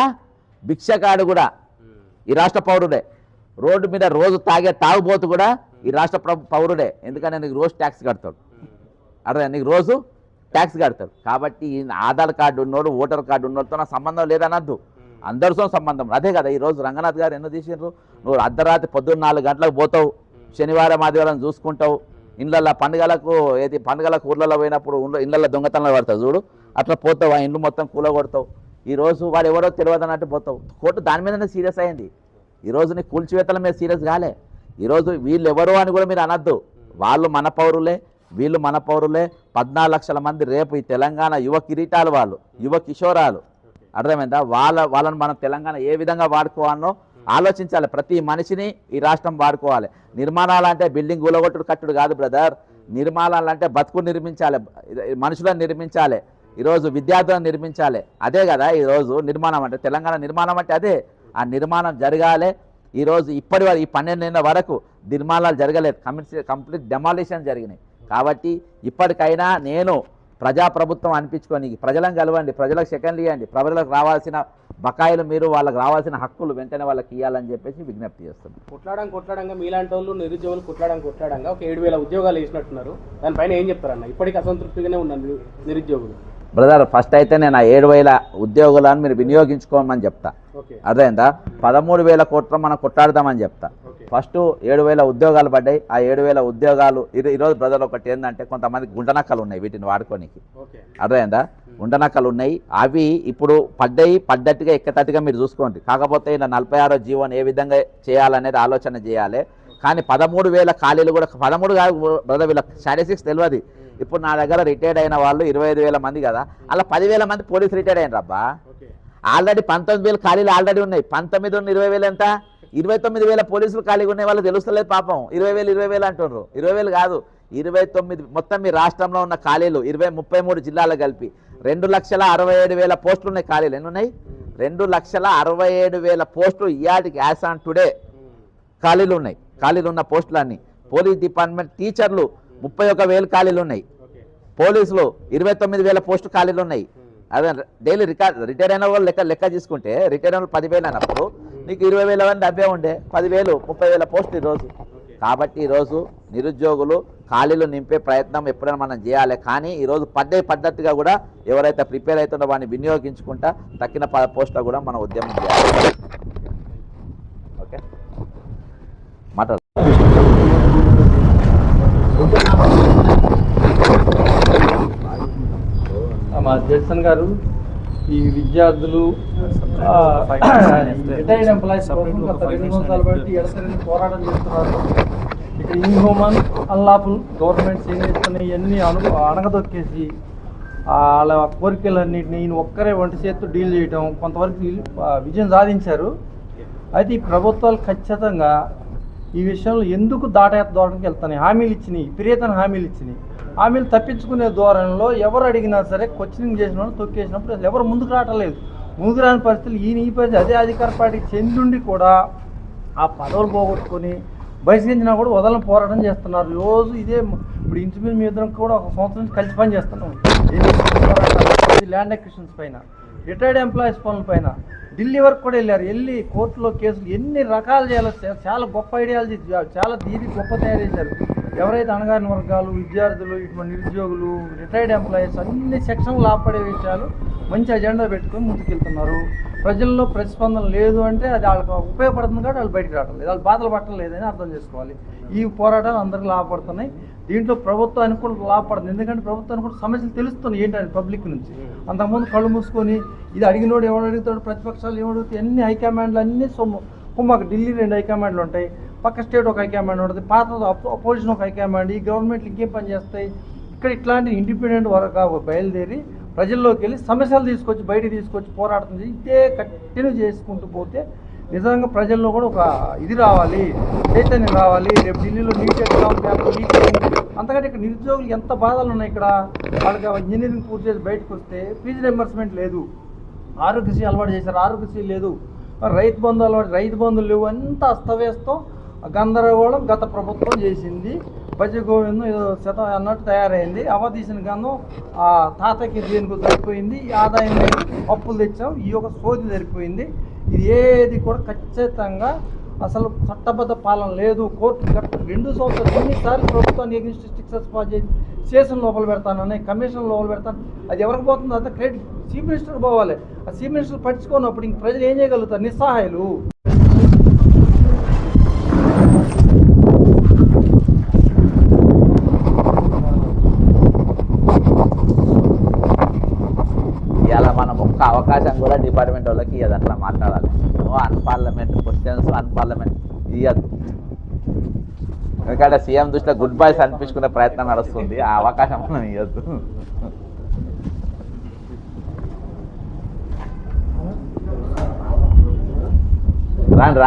భిక్షగాడు కూడా ఈ రాష్ట్ర పౌరుడే. రోడ్డు మీద రోజు తాగే తాగుబోతు కూడా ఈ రాష్ట్ర పౌరుడే. ఎందుకంటే నీకు రోజు ట్యాక్స్ కడతాడు. అదే నీకు రోజు ట్యాక్స్ కడతాడు. కాబట్టి ఆధార్ కార్డు ఉన్నోడు, ఓటర్ కార్డు ఉన్నోడితో నా సంబంధం లేదనద్దు, అందరితో సంబంధం. అదే కదా ఈరోజు రంగనాథ్ గారు ఎన్నో తీసిండ్రు. నువ్వు అర్ధరాత్రి పొద్దున్న 4 గంటలకు పోతావు, శనివారం ఆదివారం చూసుకుంటావు. ఇండ్ల పండుగలకు ఊర్లలో పోయినప్పుడు ఇండ్ల దొంగతనంలో పడతావు చూడు, అట్లా పోతావు. ఆ ఇండ్లు మొత్తం కూలగొడతావు. ఈరోజు వాడు ఎవరో తెలియదు అన్నట్టు పోతావు. కోర్టు దాని మీదనే సీరియస్ అయింది. ఈరోజు నీ కూల్చివేతల మీద సీరియస్ కాలే. ఈరోజు వీళ్ళు ఎవరు అని కూడా మీరు అనద్దు. వాళ్ళు మన పౌరులే, వీళ్ళు మన పౌరులే. 14 లక్షల మంది రేపు ఈ తెలంగాణ యువ కిరీటాలు, వాళ్ళు యువ కిషోరాలు. అర్థమైందా? వాళ్ళని మనం తెలంగాణ ఏ విధంగా వాడుకోవాలో ఆలోచించాలి. ప్రతి మనిషిని ఈ రాష్ట్రం వాడుకోవాలి. నిర్మాణాలు అంటే బిల్డింగ్ కూలగొట్టుడు కట్టుడు కాదు బ్రదర్. నిర్మాణాలు అంటే బతుకు నిర్మించాలి, మనుషులను నిర్మించాలి, ఈరోజు విద్యార్థులను నిర్మించాలి. అదే కదా ఈరోజు నిర్మాణం అంటే. తెలంగాణ నిర్మాణం అంటే అదే. ఆ నిర్మాణం జరగాలి. ఈరోజు ఇప్పటి వరకు ఈ 12 నెలల వరకు నిర్మాణాలు జరగలేదు, కంప్లీట్ డెమాలిషన్ జరిగినాయి. కాబట్టి ఇప్పటికైనా నేను ప్రజాప్రభుత్వం అనిపించుకొని ప్రజలను కలవండి, ప్రజలకు సెకండ్లు ఇవ్వండి, ప్రజలకు రావాల్సిన బకాయిలు మీరు వాళ్ళకి రావాల్సిన హక్కులు వెంటనే వాళ్ళకి ఇవ్వాలని చెప్పేసి విజ్ఞప్తి చేస్తున్నాం. కొట్లాడంగా మీలాంటి వాళ్ళు నిరుద్యోగులు కొట్లాడంగా ఒక 7,000 ఉద్యోగాలు వేసినట్టున్నారు. దానిపైన ఏం చెప్తారన్న? ఇప్పటికీ అసంతృప్తిగానే ఉన్నారు నిరుద్యోగులు. బ్రదర్, ఫస్ట్ అయితే నేను 7,000 ఉద్యోగులను మీరు వినియోగించుకోమని చెప్తా. అర్థమైందా? 13,000 కోట్ల మనం కొట్లాడదామని చెప్తా. ఫస్ట్ 7,000 ఉద్యోగాలు పడ్డాయి. ఆ 7,000 ఉద్యోగాలు ఈరోజు బ్రదర్ ఒకటి ఏంటంటే కొంతమంది గుంటనక్కలు ఉన్నాయి వీటిని వాడుకోనికి. అర్థమైందా? గుంటనక్కలు ఉన్నాయి. అవి ఇప్పుడు పడ్డట్టుగా ఎక్కతట్టుగా మీరు చూసుకోండి. కాకపోతే ఇలా 46వ జీవోని ఏ విధంగా చేయాలనేది ఆలోచన చేయాలి. కానీ 13,000 ఖాళీలు కూడా 13 కాదు బ్రదర్, వీళ్ళ స్టాటిస్టిక్స్ తెలియదు. ఇప్పుడు నా దగ్గర రిటైర్డ్ అయిన వాళ్ళు 25,000 మంది కదా, అలా 10,000 మంది పోలీసు రిటైర్డ్ అయినారు అబ్బా. ఆల్రెడీ 19,000 ఖాళీలు ఆల్రెడీ ఉన్నాయి. 19 ఉన్న 20,000 ఎంత? 29,000 పోలీసులు ఖాళీగా ఉన్నాయి. వాళ్ళు తెలుస్తలేదు పాపం. 20,000 అంటున్నారు. 20,000 కాదు, 29. మొత్తం మీ రాష్ట్రంలో ఉన్న ఖాళీలు 33 జిల్లాలు కలిపి 2,67,000 పోస్టులు ఉన్నాయి. ఖాళీలు ఎన్ని ఉన్నాయి? 2,67,000 పోస్టులు ఇయాటికి యాజ్ ఆన్ టుడే ఖాళీలు ఉన్నాయి. ఖాళీలు ఉన్న పోస్టులన్నీ. పోలీస్ డిపార్ట్మెంట్ టీచర్లు 31,000 ఖాళీలు ఉన్నాయి. పోలీసులు 29,000 పోస్టు ఖాళీలు ఉన్నాయి. అదే డైలీ రిటైర్ అయిన వాళ్ళు లెక్క తీసుకుంటే రిటైర్ అయిన వాళ్ళు 10,000 అన్నప్పుడు నీకు 20,000 మంది డబ్బే ఉండే 10,000 30,000 పోస్టులు ఈరోజు. కాబట్టి ఈరోజు నిరుద్యోగులు ఖాళీలు నింపే ప్రయత్నం ఎప్పుడైనా మనం చేయాలి. కానీ ఈరోజు పద్ధతిగా కూడా ఎవరైతే ప్రిపేర్ అవుతుందో వాడిని వినియోగించుకుంటా తక్కిన పోస్టులో కూడా మనం ఉద్యమం చేయాలి. ఓకే, మాట్లాడు. మా జడ్సన్ గారు, ఈ విద్యార్థులు రిటైర్డ్ ఎంప్లాయీస్ కోసం గత 2 సంవత్సరాలు బట్టి ఎడతెరిగి పోరాటం చేస్తున్నారు. ఇక్కడ ఇన్హ్యూమన్ అన్లాఫుల్ గవర్నమెంట్స్ ఏం చేస్తున్నాయి ఇవన్నీ అణగదొక్కేసి వాళ్ళ కోరికలన్నింటినీ ఈయన ఒక్కరే ఒంటి చేతితో డీల్ చేయడం కొంతవరకు విజయం సాధించారు. అయితే ఈ ప్రభుత్వాలు ఖచ్చితంగా ఈ విషయంలో ఎందుకు దాటానికి వెళ్తాయి? హామీలు ఇచ్చినాయి, విపరీతమైన హామీలు ఇచ్చినాయి. హామీలు తప్పించుకునే ధోరణిలో ఎవరు అడిగినా సరే క్వశ్చనింగ్ చేసిన వాళ్ళు తొక్కేసినప్పుడు అసలు ఎవరు ముందుకు రావట్లేదు. ముందుకు రాని పరిస్థితులు ఈ పరిస్థితి అదే అధికార పార్టీకి చెందుండి కూడా ఆ పదవులు పోగొట్టుకొని బయటకించినా కూడా వదలని పోరాటం చేస్తున్నారు. రోజు ఇదే. ఇప్పుడు ఇంచుమించు మీ ఇద్దరం కూడా 1 సంవత్సరం నుంచి కలిసి పని చేస్తున్నాం. ల్యాండ్ అక్విజిషన్స్ పైన, రిటైర్డ్ ఎంప్లాయీస్ పనుల పైన ఢిల్లీ వరకు కూడా వెళ్ళి కోర్టులో కేసులు ఎన్ని రకాలు చేయాలో చాలా గొప్ప ఐడియాలజీ, చాలా దీనికి గొప్ప తయారు చేశారు. ఎవరైతే అణగారిన వర్గాలు, విద్యార్థులు, ఇటువంటి నిరుద్యోగులు, రిటైర్డ్ ఎంప్లాయీస్ అన్ని సెక్షన్లు ఆపడే విషయాలు మంచి అజెండా పెట్టుకొని ముందుకెళ్తున్నారు. ప్రజల్లో ప్రతిస్పందన లేదు అంటే అది వాళ్ళకి ఉపయోగపడుతుంది కాబట్టి వాళ్ళు బయటకు రావడం లేదు, వాళ్ళు బాధలు పట్టడం లేదని అర్థం చేసుకోవాలి. ఈ పోరాటాలు అందరికీ లాభపడుతున్నాయి. దీంట్లో ప్రభుత్వానికి కూడా లాభపడుతుంది. ఎందుకంటే ప్రభుత్వానికి కూడా సమస్యలు తెలుస్తున్నాయి ఏంటంటే పబ్లిక్ నుంచి. అంతకుముందు కళ్ళు మూసుకొని ఇది అడిగినోడు ఎవడు అడుగుతాడు, ప్రతిపక్షాలు ఎవడుగుతాయి, అన్ని హైకమాండ్లు అన్నీ కుమ్మకు. ఢిల్లీ 2 హైకమాండ్లు ఉంటాయి, పక్క స్టేట్ ఒక హైకమాండ్ ఉంటుంది, పాత అపోజిషన్ ఒక హైకమాండ్. ఈ గవర్నమెంట్లు ఇంకేం పని చేస్తాయి? ఇక్కడ ఇట్లాంటి ఇండిపెండెంట్ వరకు బయలుదేరి ప్రజల్లోకి వెళ్ళి సమస్యలు తీసుకొచ్చి బయటికి తీసుకొచ్చి పోరాడుతుంది. ఇదే కంటిన్యూ చేసుకుంటూ పోతే నిజంగా ప్రజల్లో కూడా ఒక ఇది రావాలి, చైతన్యం రావాలి. రేపు ఢిల్లీలో నీట్ ఎగ్జామ్ పేపర్ లీక్ అయింది. అంతకంటే ఇక్కడ నిరుద్యోగులు ఎంత బాధలు ఉన్నాయి. ఇక్కడ వాళ్ళకి ఇంజనీరింగ్ పూర్తి చేసి బయటకు వస్తే ఫీజు రింబర్స్మెంట్ లేదు, ఆరోగ్యశ్రీ అలవాటు చేశారు, ఆరోగ్యశ్రీ లేదు, రైతు బంధు అలవాటు, రైతు బంధులు లేవు. అంతా అస్తవ్యస్తం గందరగోళం గత ప్రభుత్వం చేసింది. భజగోవిందం ఏదో శతం అన్నట్టు తయారైంది. అవతీసిన గంధం ఆ తాతకి దేనికి సరిపోయింది. ఈ ఆదాయం అప్పులు తెచ్చాం, ఈ యొక్క సోది సరిపోయింది. ఇది ఏది కూడా ఖచ్చితంగా అసలు చట్టబద్ధ పాలన లేదు. కోర్టు 2 సంవత్సరాలు ఎన్నిసార్లు ప్రభుత్వాన్ని ఎగ్జిస్ట్ స్టిక్సెస్ పాస్ చేసి స్టేషన్ లోపల పెడతానని, కమిషన్ లోపల పెడతాను. అది ఎవరికి పోతుంది? అంతా క్రెడిట్ చీఫ్ మినిస్టర్ పోవాలి. ఆ చీఫ్ మినిస్టర్ పట్టించుకున్నప్పుడు ఇంక ప్రజలు ఏం చేయగలుగుతారు? నిస్సహాయాలు. ఇలా మనం ఒక్క అవకాశం కూడా డిపార్ట్మెంట్ వాళ్ళకి ఇవ్వదు. అట్లా మాట్లాడాలి. అన్పార్లమెంట్ క్వశ్చన్స్ అన్పార్లమెంట్ ఇవ్వద్దు. ఎందుకంటే సీఎం దృష్టిలో గుడ్ బాయ్స్ అనిపించుకునే ప్రయత్నం నడుస్తుంది. ఆ అవకాశం మనం ఇవ్వద్దు. రాండి.